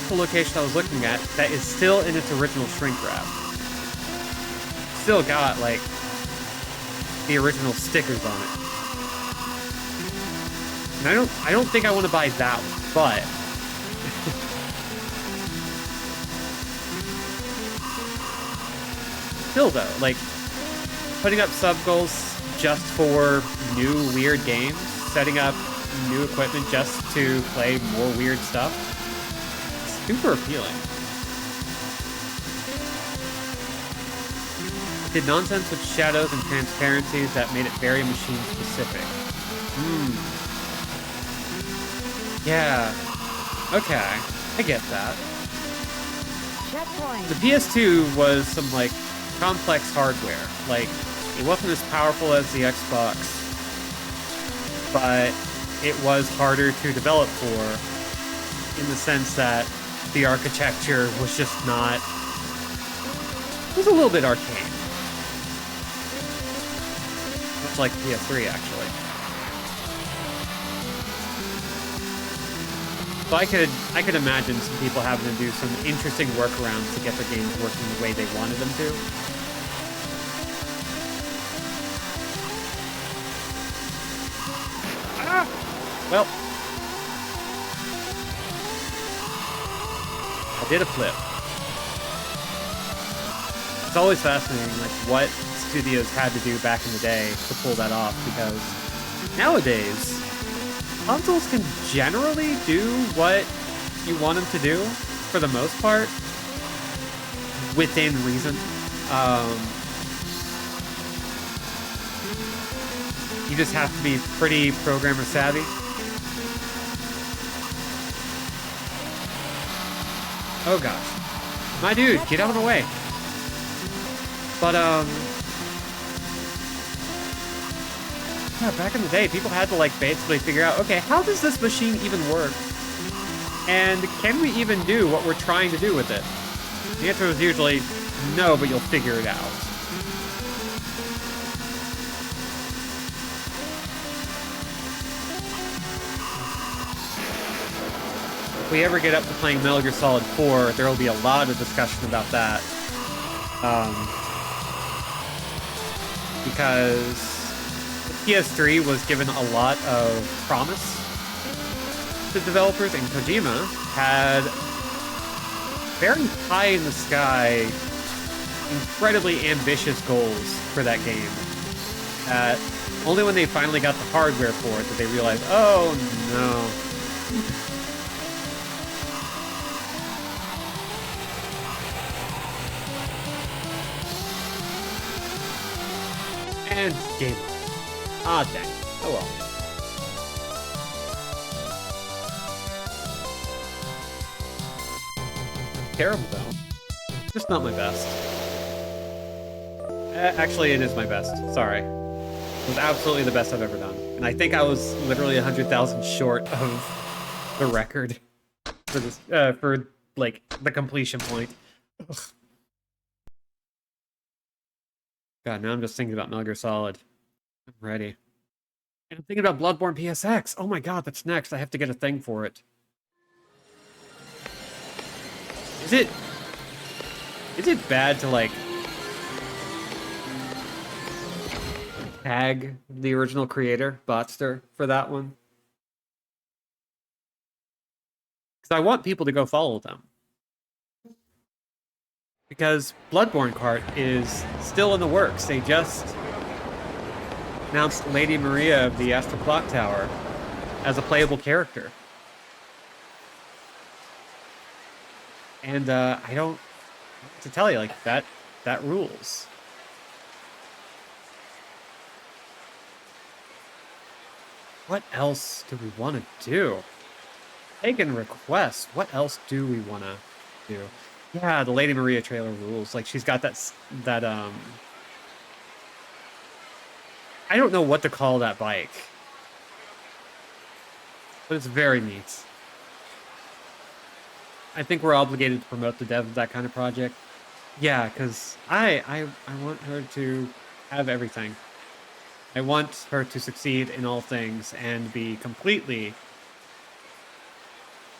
the location I was looking at, that is still in its original shrink wrap. Still got, like, the original stickers on it. And I don't think I want to buy that one, but still though, like, putting up sub goals just for new weird games, setting up new equipment just to play more weird stuff, super appealing. Did nonsense with shadows and transparencies that made it very machine specific. Yeah. Okay. I get that. The PS2 was some, like, complex hardware. Like, it wasn't as powerful as the Xbox, but it was harder to develop for, in the sense that the architecture was just not... It was a little bit arcane. Much like the PS3, actually. So I could imagine some people having to do some interesting workarounds to get their games working the way they wanted them to. Ah! Well, I did a flip. It's always fascinating, like, what studios had to do back in the day to pull that off, because nowadays, consoles can generally do what you want them to do, for the most part, within reason. You just have to be pretty programmer savvy. Oh gosh. My dude, get out of the way. But, yeah, back in the day, people had to, like, basically figure out, okay, how does this machine even work? And can we even do what we're trying to do with it? The answer was usually, no, but you'll figure it out. If we ever get up to playing Metal Gear Solid 4, there will be a lot of discussion about that. Because PS3 was given a lot of promise to developers, and Kojima had very high in the sky, incredibly ambitious goals for that game. Only when they finally got the hardware for it did they realize, oh no. And game over. Ah, dang. Oh well. Terrible, though. Just not my best. Actually, it is my best. Sorry. It was absolutely the best I've ever done. And I think I was literally 100,000 short of the record for this, for, like, the completion point. Ugh. God, now I'm just thinking about Metal Gear Solid. I'm ready. And I'm thinking about Bloodborne PSX. Oh my god, that's next. I have to get a thing for it. Is it bad to, like, tag the original creator, Botster, for that one? Because I want people to go follow them. Because Bloodborne Kart is still in the works. They just announced Lady Maria of the Astral Clock Tower as a playable character. And I don't know what to tell you, like, that that rules. What else do we want to do? Taking requests. What else do we want to do? Yeah, the Lady Maria trailer rules. Like, she's got that, I don't know what to call that bike. But it's very neat. I think we're obligated to promote the dev of that kind of project. Yeah, because I want her to have everything. I want her to succeed in all things and be completely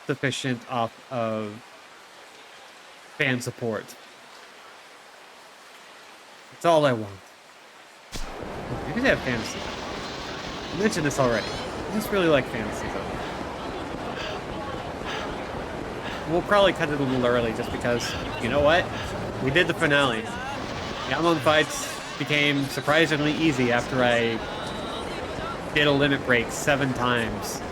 sufficient off of fan support. That's all I want. Maybe they have fantasy. I mentioned this already. I just really like fantasy though. We'll probably cut it a little early just because, you know what? We did the finale. The amon fights became surprisingly easy after I did a limit break 7 times.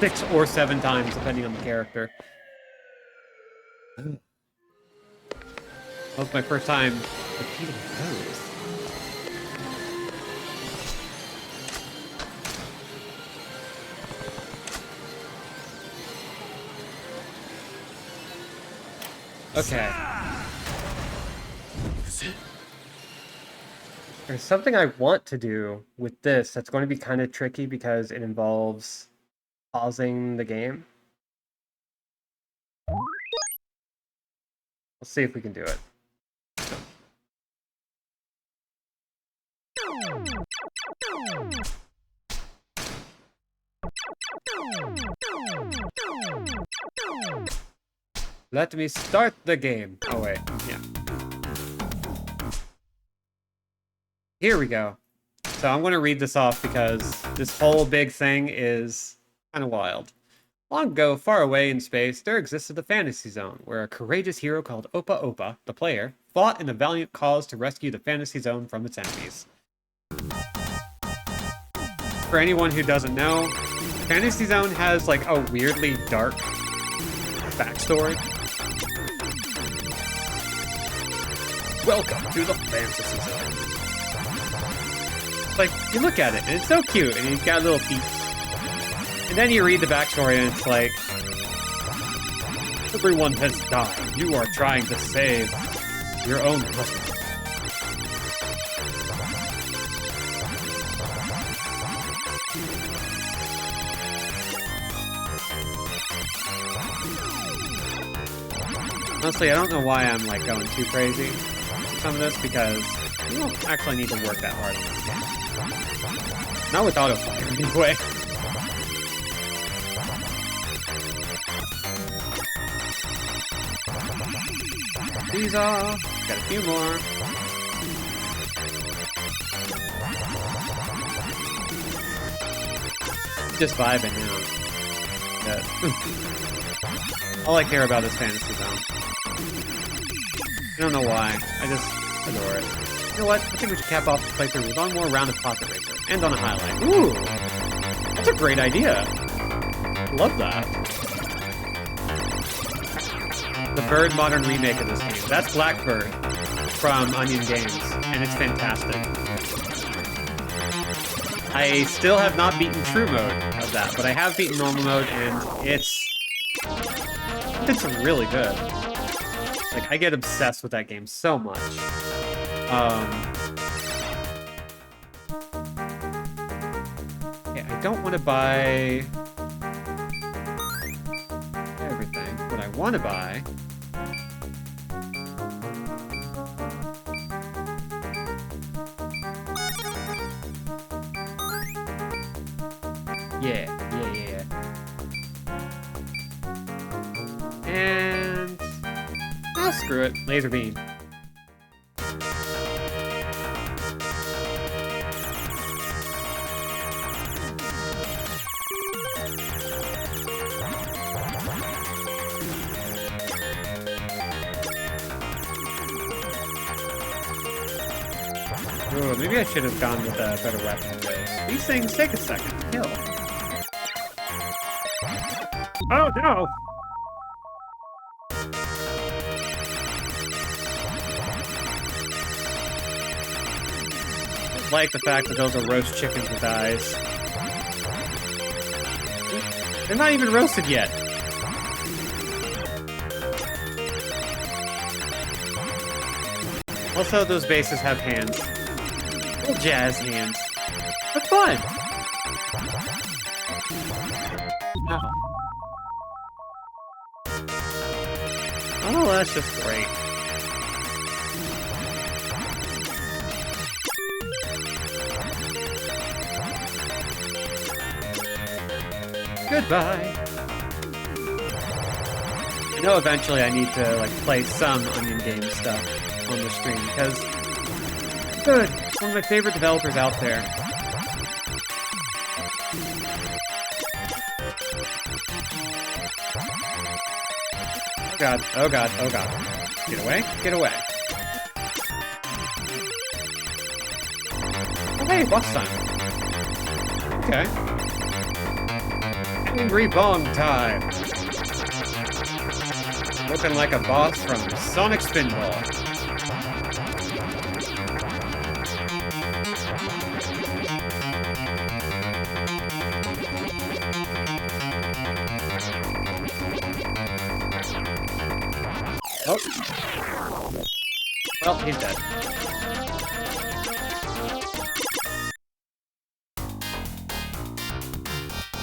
6 or 7 times, depending on the character. That was my first time repeating those. Okay. There's something I want to do with this that's going to be kind of tricky because it involves pausing the game. Let's see if we can do it. Let me start the game. Oh wait, yeah. Here we go. So I'm going to read this off because this whole big thing is kind of wild. Long ago, far away in space, there existed a fantasy zone where a courageous hero called Opa Opa, the player, fought in a valiant cause to rescue the fantasy zone from its enemies. For anyone who doesn't know, Fantasy Zone has like a weirdly dark backstory. Welcome to the Fantasy Zone. Like, you look at it, and it's so cute, and he's got little feet. And then you read the backstory, and it's like, everyone has died. You are trying to save your own husband. Honestly, I don't know why I'm like going too crazy with some of this because you don't actually need to work that hard on this game. Not with autofire, anyway. These off. Got a few more. Just vibing now. All I care about is Fantasy Zone. I don't know why. I just adore it. You know what? I think we should cap off the playthrough with one more round of Pocket Racer. End on a highlight. Ooh! That's a great idea. Love that. The Bird modern remake of this game. That's Blackbird from Onion Games, and it's fantastic. I still have not beaten True Mode of that, but I have beaten Normal Mode, and it's really good. Like, I get obsessed with that game so much. Okay, I don't want to buy everything. What I want to buy yeah. And screw it. Laser beam. Ooh, maybe I should have gone with a better weapon for this. These things take a second to kill. Oh no! like the fact that those are roast chickens with eyes. They're not even roasted yet. Also, those bases have hands. Little jazz hands. They're fun! Ow. Oh, that's just great. Goodbye. I know eventually I need to like play some Onion Games stuff on the stream because good, one of my favorite developers out there. Oh god, oh god, oh god. Get away, get away. Oh hey, boss time. Okay. Angry Bong time. Looking like a boss from Sonic Spinball. Oh. Well, he's dead.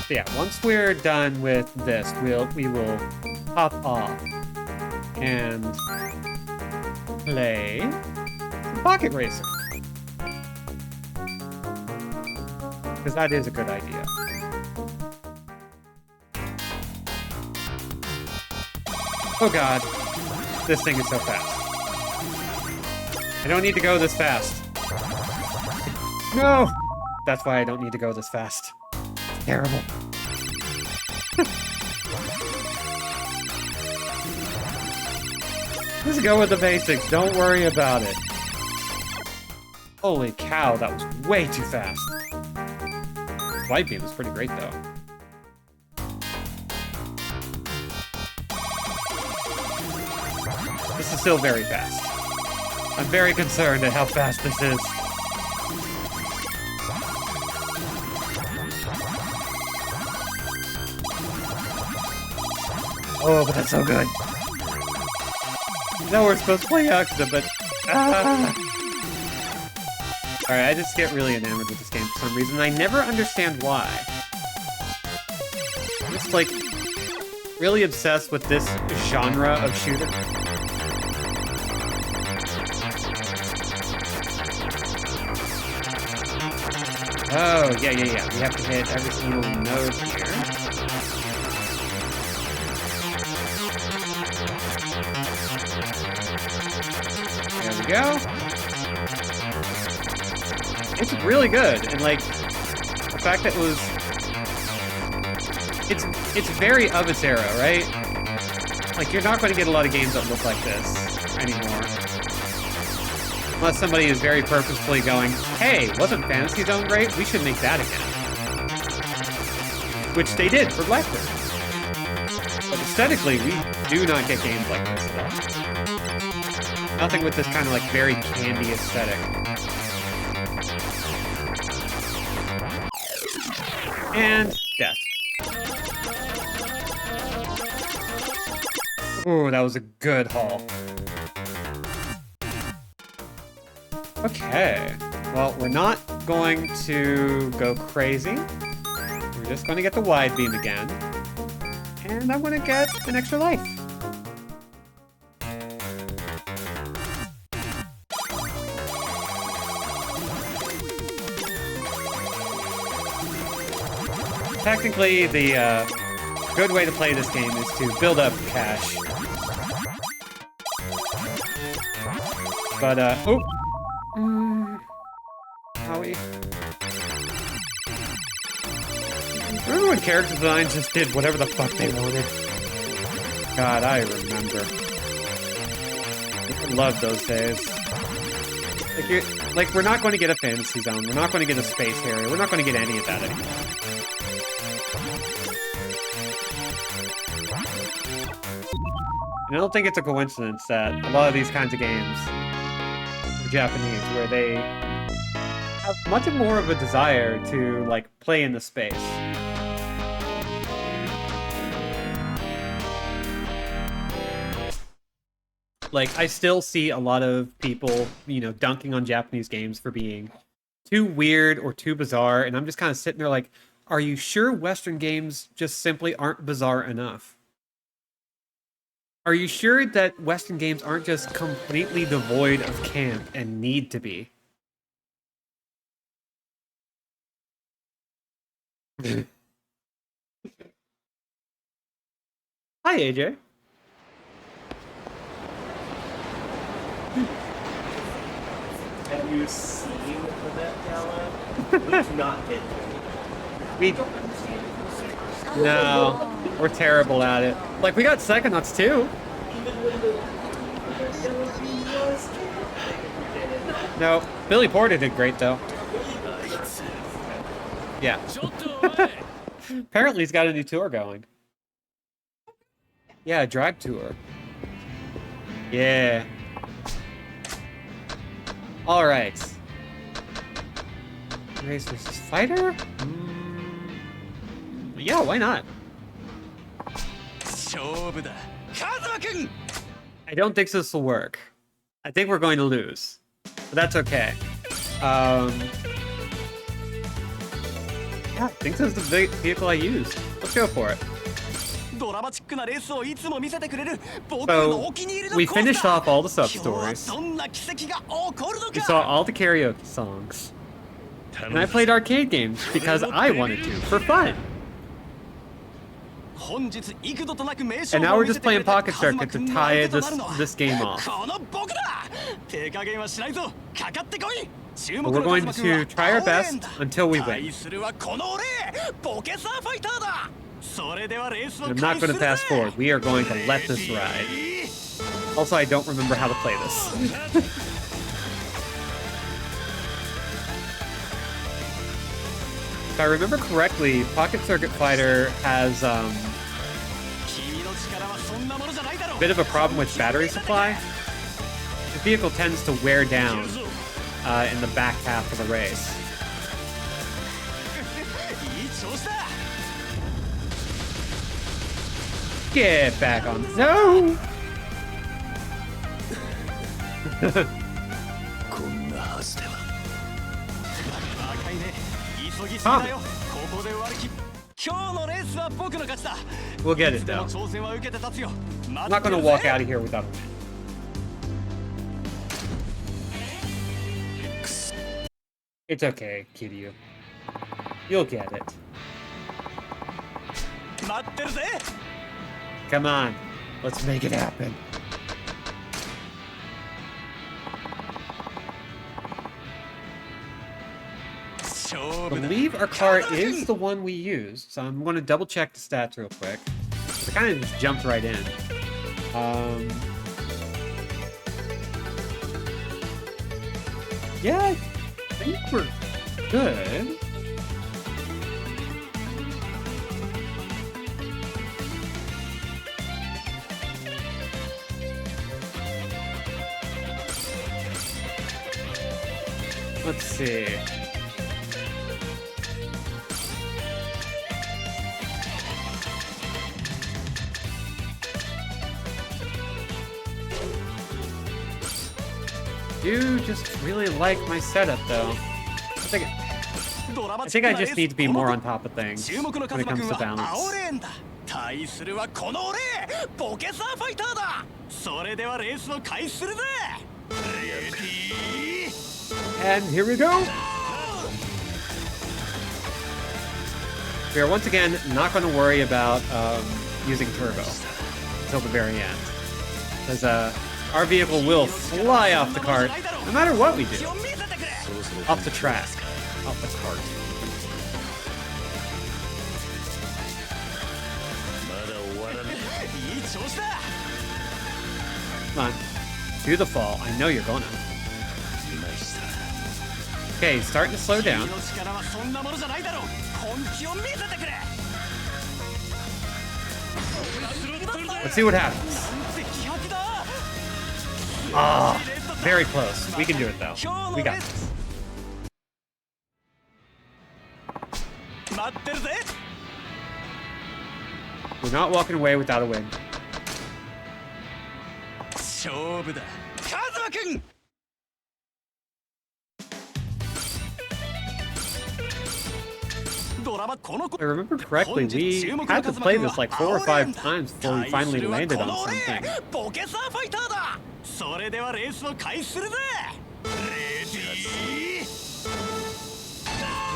So yeah, once we're done with this, we will hop off and play some Pocket Racer. Because that is a good idea. Oh god, this thing is so fast. I don't need to go this fast. No! That's why I don't need to go this fast. Terrible. Just go with the basics. Don't worry about it. Holy cow, that was way too fast. Light beam was pretty great, though. This is still very fast. I'm very concerned at how fast this is. Oh, but that's so good. No, we're supposed to play Yakuza, but... Alright, I just get really enamored with this game for some reason. I never understand why. I'm just, like, really obsessed with this genre of shooter. Oh, yeah. We have to hit every single node here. There we go. It's really good, and like the fact that it was, it's very of its era, right? Like you're not going to get a lot of games that look like this anymore, unless somebody is very purposefully going, "Hey, wasn't Fantasy Zone great? We should make that again," which they did for Blackbird. But aesthetically, we do not get games like this at all. Nothing with this kind of like very candy aesthetic. And death. Ooh, that was a good haul. Okay. Well, we're not going to go crazy. We're just going to get the wide beam again. And I'm going to get an extra life. Technically, the good way to play this game is to build up cash. But, oh! Howie. Remember when character design just did whatever the fuck they wanted? God, I remember. I love those days. Like, we're not going to get a Fantasy Zone. We're not going to get a Space Harrier. We're not going to get any of that anymore. And I don't think it's a coincidence that a lot of these kinds of games are Japanese, where they have much more of a desire to, like, play in the space. Like, I still see a lot of people, you know, dunking on Japanese games for being too weird or too bizarre, and I'm just kind of sitting there like, are you sure Western games just simply aren't bizarre enough? Are you sure that Western games aren't just completely devoid of camp and need to be? Hi, AJ. Have you seen the Met Gala? We've not been there. We no, we're terrible at it. Like, we got Psychonauts too. Even when the Met Gala was canceled. No, Billy Porter did great though. Yeah. Apparently he's got a new tour going. Yeah, a drag tour. Yeah. All right. Race versus fighter? Yeah, why not? I don't think this will work. I think we're going to lose. But that's okay. Yeah, I think this is the vehicle I use. Let's go for it. So, we finished off all the sub-stories. We saw all the karaoke songs. And I played arcade games because I wanted to, for fun. And now we're just playing Pocket Circuit to tie this game off. But we're going to try our best until we win. I'm not going to fast forward. We are going to let this ride. Also, I don't remember how to play this. If I remember correctly, Pocket Circuit Fighter has a bit of a problem with battery supply. The vehicle tends to wear down in the back half of the race. Get back on. No! Tom. We'll get it though. I'm not gonna walk out of here without a win. It's okay, Kiryu. You'll get it. Come on, let's make it happen. I believe our car is the one we used, so I'm going to double check the stats real quick. I kind of just jumped right in. Yeah, I think we're good. Let's see. Do just really like my setup though. I think I just need to be more on top of things when it comes to balance. And here we go! We are once again not going to worry about using turbo until the very end. Because our vehicle will fly off the cart no matter what we do. Off the track. Off the cart. Come on. Do the fall. I know you're gonna. Okay, starting to slow down. Let's see what happens. Ah, very close. We can do it though. We got this. We're not walking away without a win. 勝負だカズマくん If I remember correctly, we had to play this like 4 or 5 times before we finally landed on something. ボケサーファイターだそれではレースを開始するぜレディー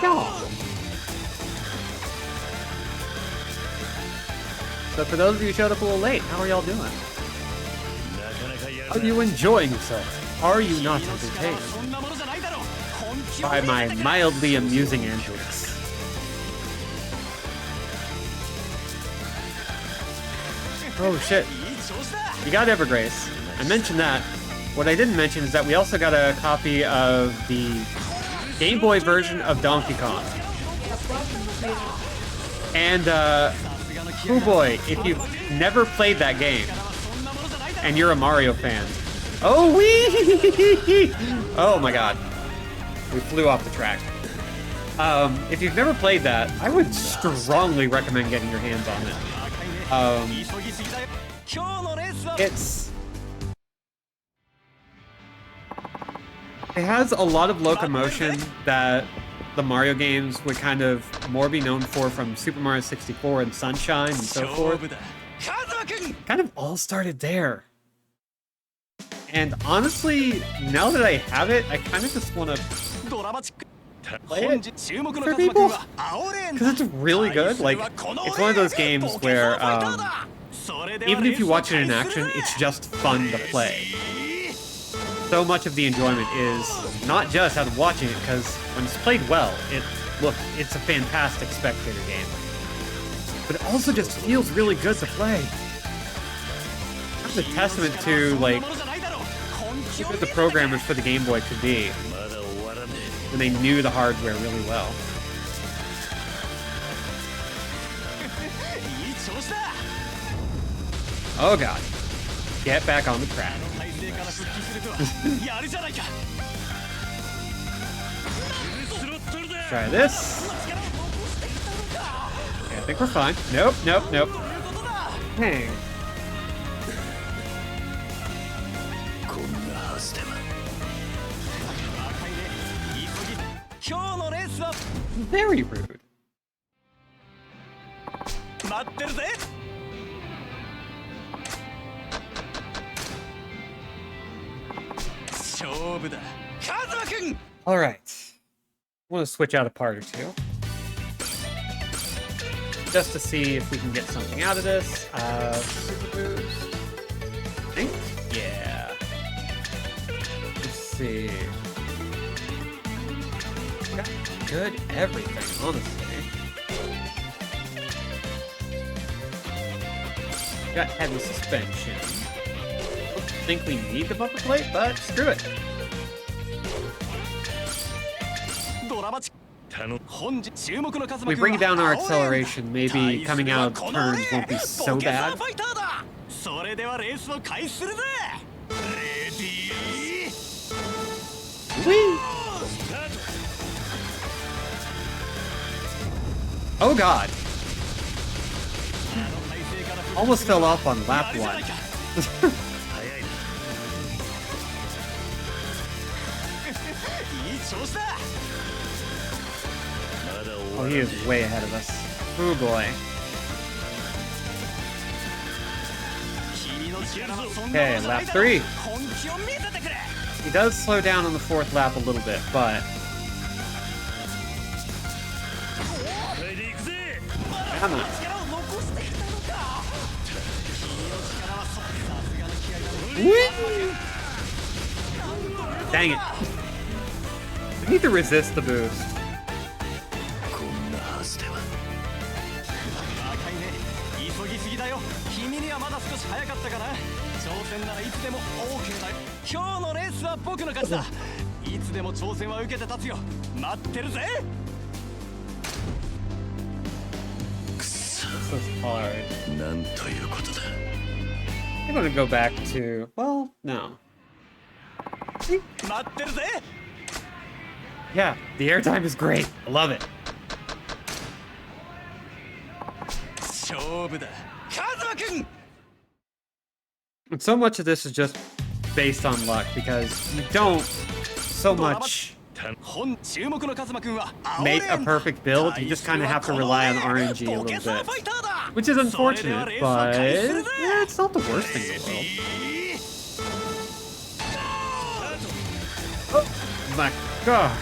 No. So for those of you who showed up a little late, how are y'all doing? Are you enjoying yourself? Are you not entertained by my mildly amusing antics? Oh shit. You got Evergrace. I mentioned that. What I didn't mention is that we also got a copy of the Game Boy version of Donkey Kong. And, oh boy, if you've never played that game, and you're a Mario fan, oh wee! Oh my god. We flew off the track. If you've never played that, I would strongly recommend getting your hands on it. It has a lot of locomotion that the Mario games would kind of more be known for from Super Mario 64 and Sunshine and so forth. Kind of all started there. And honestly, now that I have it, I kind of just want to play it for people. Because it's really good. Like, it's one of those games where, even if you watch it in action, it's just fun to play. So much of the enjoyment is not just out of watching it, because when it's played well, it's a fantastic spectator game. But it also just feels really good to play. That's a testament to, like, how good the programmers for the Game Boy could be when they knew the hardware really well. Oh god. Get back on the track. Try this. Okay, I think we're fine. Nope, nope, nope. Hang. Very rude. All right. I want to switch out a part or two. Just to see if we can get something out of this. Super boost. I think? Yeah. Let's see. Got good everything, honestly. Got heavy suspension. Don't think we need the bumper plate, but screw it. We bring down our acceleration, maybe coming out of turns won't be so bad. Whee! Oh god! Almost fell off on lap 1. Oh, he is way ahead of us. Oh boy. Okay, lap 3. He does slow down on the 4th lap a little bit, but... Come on. Dang it. I need to resist the boost. This is hard. I'm gonna go back to... Well, no. Yeah, the airtime is great. I love it. 勝負だカズマくん And so much of this is just based on luck because you don't so much 本注目のカズマくんは make a perfect build. You just kind of have to rely on RNG a little bit, which is unfortunate, but yeah, it's not the worst thing in the world. Oh my god.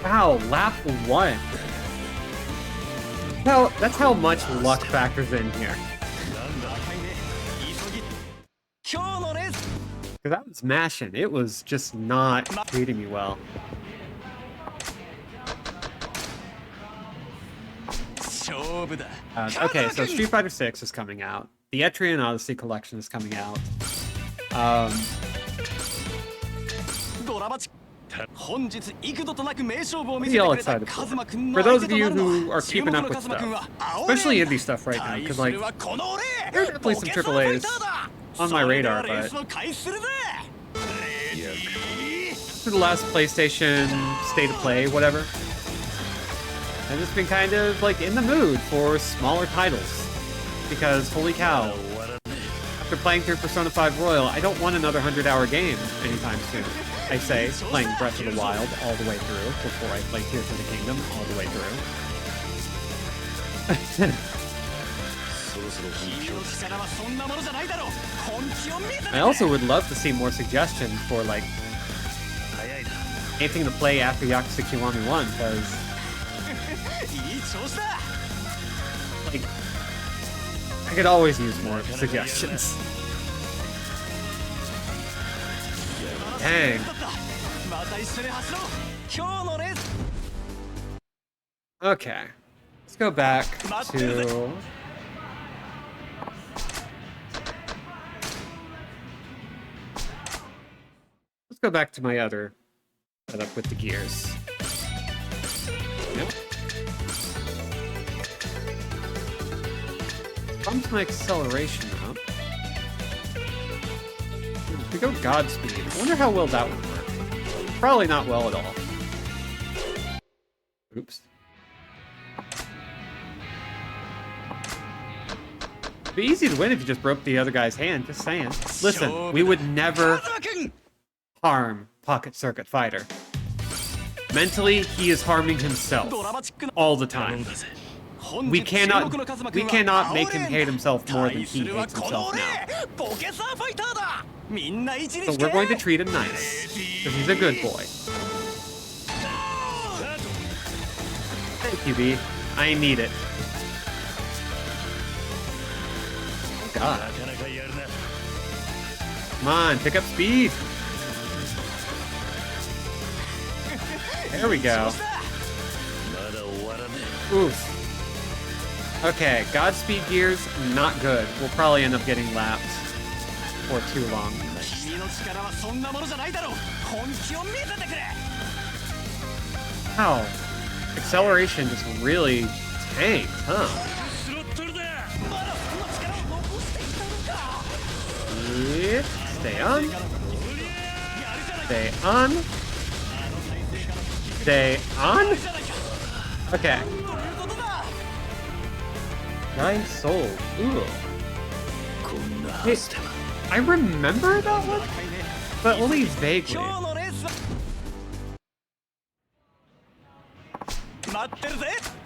Wow, lap 1. No, that's how much luck factors in here. Because I was mashing. It was just not treating me well. Okay, so Street Fighter 6 is coming out. The Etrian Odyssey collection is coming out. What are y'all excited for? For those of you who are keeping up with stuff, especially indie stuff right now, because like, there are definitely some AAAs on my radar, but for the last PlayStation State of Play, whatever, I've just been kind of like in the mood for smaller titles, because holy cow, after playing through Persona 5 Royal, I don't want another 100-hour game anytime soon. I say, playing Breath of the Wild all the way through before I play Tears of the Kingdom all the way through. I also would love to see more suggestions for like anything to play after Yakuza Kiwami 1, because like I could always use more suggestions. Dang. Okay. Let's go back to... Let's go back to my other setup with the gears. Yep. Bumps my acceleration up. We go Godspeed. I wonder how well that would work. Probably not well at all. Oops. It'd be easy to win if you just broke the other guy's hand, just saying. Listen, we would never harm Pocket Circuit Fighter. Mentally, he is harming himself all the time. We cannot make him hate himself more than he hates himself now. So we're going to treat him nice, because he's a good boy. Thank you, B. I need it. Oh, God. Come on, pick up speed. There we go. Oof. Okay, Godspeed gears, not good. We'll probably end up getting lapped for too long. Wow. Acceleration just really tanked, huh? Yeah. Stay on. Stay on. Stay on. Okay. Nice soul. Ooh. Hey, I remember that one, but only vaguely.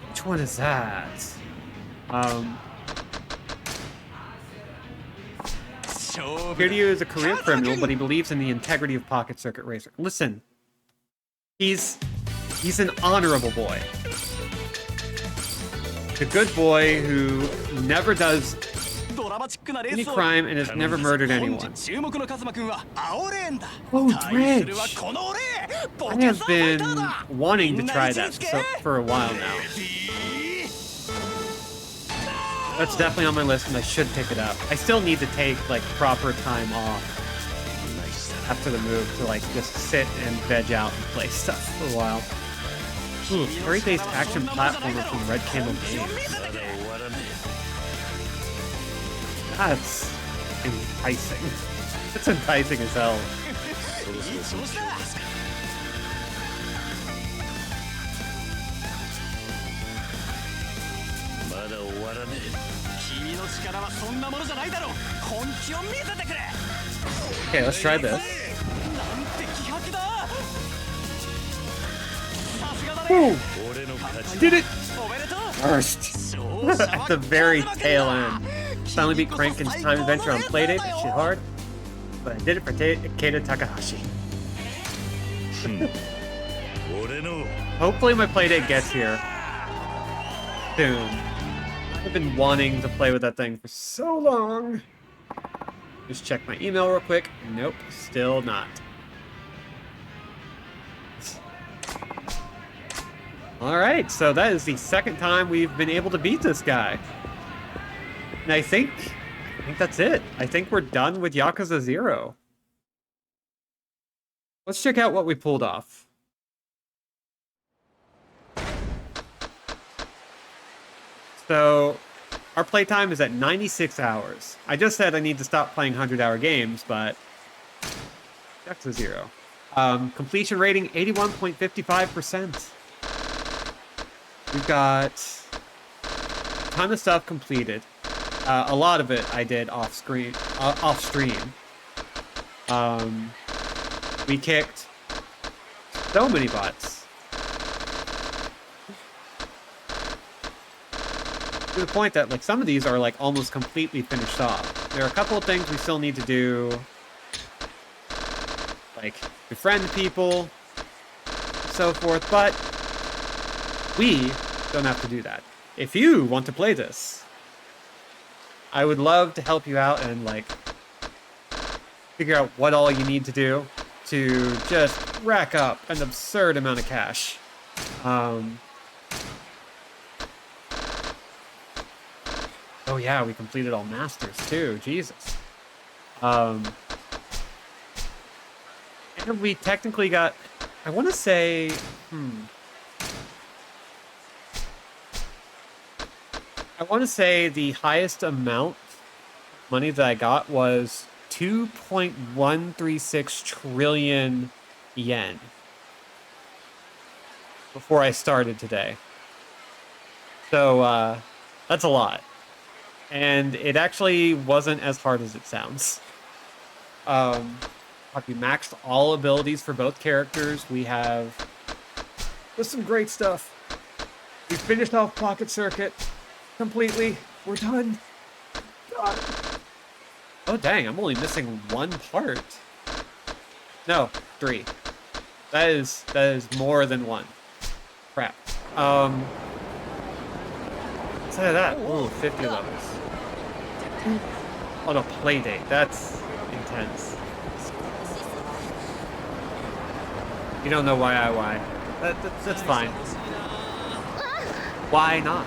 Which one is that? Kiryu is a career criminal, but he believes in the integrity of Pocket Circuit Racer. Listen, he's an honorable boy. The good boy who never does any crime and has never murdered anyone. Oh, Dredge! I have been wanting to try that for a while now. That's definitely on my list, and I should pick it up. I still need to take like proper time off after the move to like just sit and veg out and play stuff for a while. Ooh, story-based action platformer from Red Candle Games. That's enticing. That's enticing as hell. 君の力はそんなものじゃないだろう。本気を見せてくれ。 Okay, let's try this. なんて気迫だ。さすがだ Woo! ね。俺の勝ち Did it おめでとう。 first. At the very tail end. Finally beat Crank in his time adventure on Playdate, but shit hard. But I did it for Keita Takahashi. 俺の Hopefully my Playdate gets here soon. I've been wanting to play with that thing for so long. Just check my email real quick. Nope, still not. Alright, so that is the second time we've been able to beat this guy. And I think that's it. I think we're done with Yakuza 0. Let's check out what we pulled off. So, our playtime is at 96 hours. I just said I need to stop playing 100-hour games, but Yakuza 0. Completion rating 81.55%. We've got a ton of stuff completed. A lot of it I did off stream. We kicked so many butts. To the point that like some of these are like almost completely finished off. There are a couple of things we still need to do, like befriend people, so forth, but we don't have to do that. If you want to play this, I would love to help you out and like figure out what all you need to do to just rack up an absurd amount of cash. Oh yeah, we completed all masters too. Jesus. And we technically got, I want to say, I want to say the highest amount of money that I got was 2.136 trillion yen before I started today. So, that's a lot. And it actually wasn't as hard as it sounds. We maxed all abilities for both characters. We have just some great stuff. We finished off Pocket Circuit completely. We're done. God. Oh dang, I'm only missing one part. No, 3. That is more than 1. Crap. Instead of that, ooh, 50 levels. On a play date, that's intense. You don't know why. That's fine. Why not?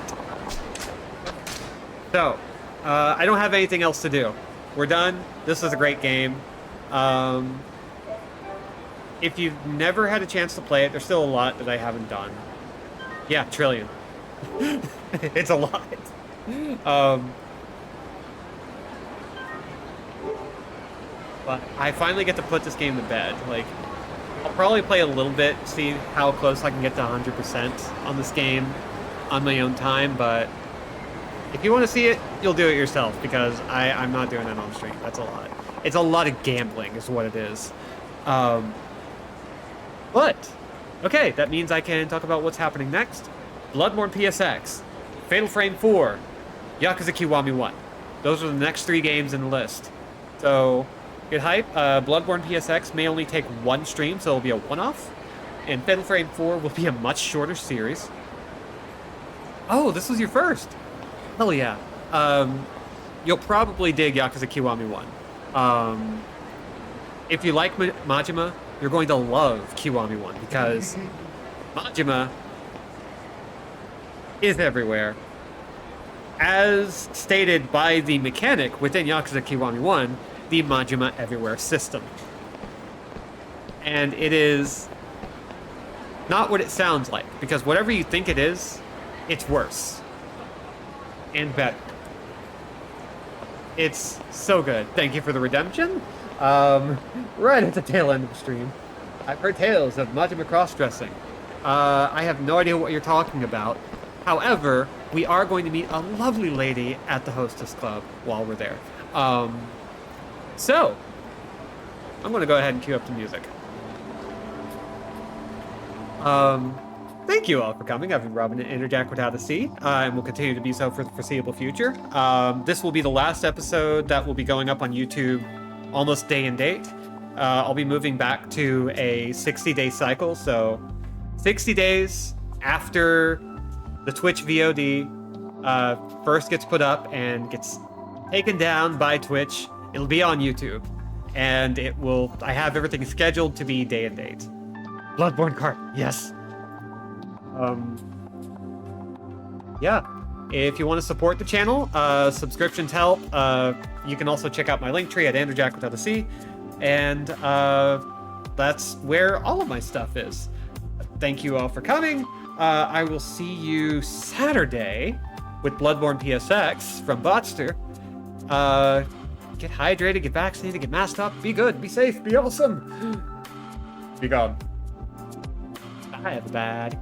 So, I don't have anything else to do. We're done. This is a great game. If you've never had a chance to play it, there's still a lot that I haven't done. Yeah, trillion. It's a lot. But I finally get to put this game to bed. Like, I'll probably play a little bit, see how close I can get to 100% on this game on my own time, but if you want to see it, you'll do it yourself, because I'm not doing it on stream. That's a lot. It's a lot of gambling is what it is. But, okay, that means I can talk about what's happening next. Bloodborne PSX, Fatal Frame 4, Yakuza Kiwami 1. Those are the next 3 games in the list. So, get hype. Bloodborne PSX may only take 1 stream, so it'll be a one-off. And Fatal Frame 4 will be a much shorter series. Oh, this was your first. Hell yeah. You'll probably dig Yakuza Kiwami 1. If you like Majima, you're going to love Kiwami 1, because Majima is everywhere. As stated by the mechanic within Yakuza Kiwami 1, the Majima Everywhere system. And it is not what it sounds like, because whatever you think it is, it's worse. And better. It's so good. Thank you for the redemption. Right at the tail end of the stream. I've heard tales of Majima cross-dressing. I have no idea what you're talking about. However, we are going to meet a lovely lady at the Hostess Club while we're there. So, I'm going to go ahead and cue up the music. Thank you all for coming. I've been Robin at Interjack Without a C, and will continue to be so for the foreseeable future. This will be the last episode that will be going up on YouTube almost day and date. I'll be moving back to a 60-day cycle, so 60 days after the Twitch VOD first gets put up and gets taken down by Twitch, it'll be on YouTube. And I have everything scheduled to be day and date. Bloodborne card, yes. Yeah. If you want to support the channel, subscriptions help. You can also check out my link tree at Andrewjack without a C. And that's where all of my stuff is. Thank you all for coming. I will see you Saturday with Bloodborne PSX from Botster. Get hydrated, get vaccinated, get masked up, be good, be safe, be awesome. Be gone. Bye, everybody.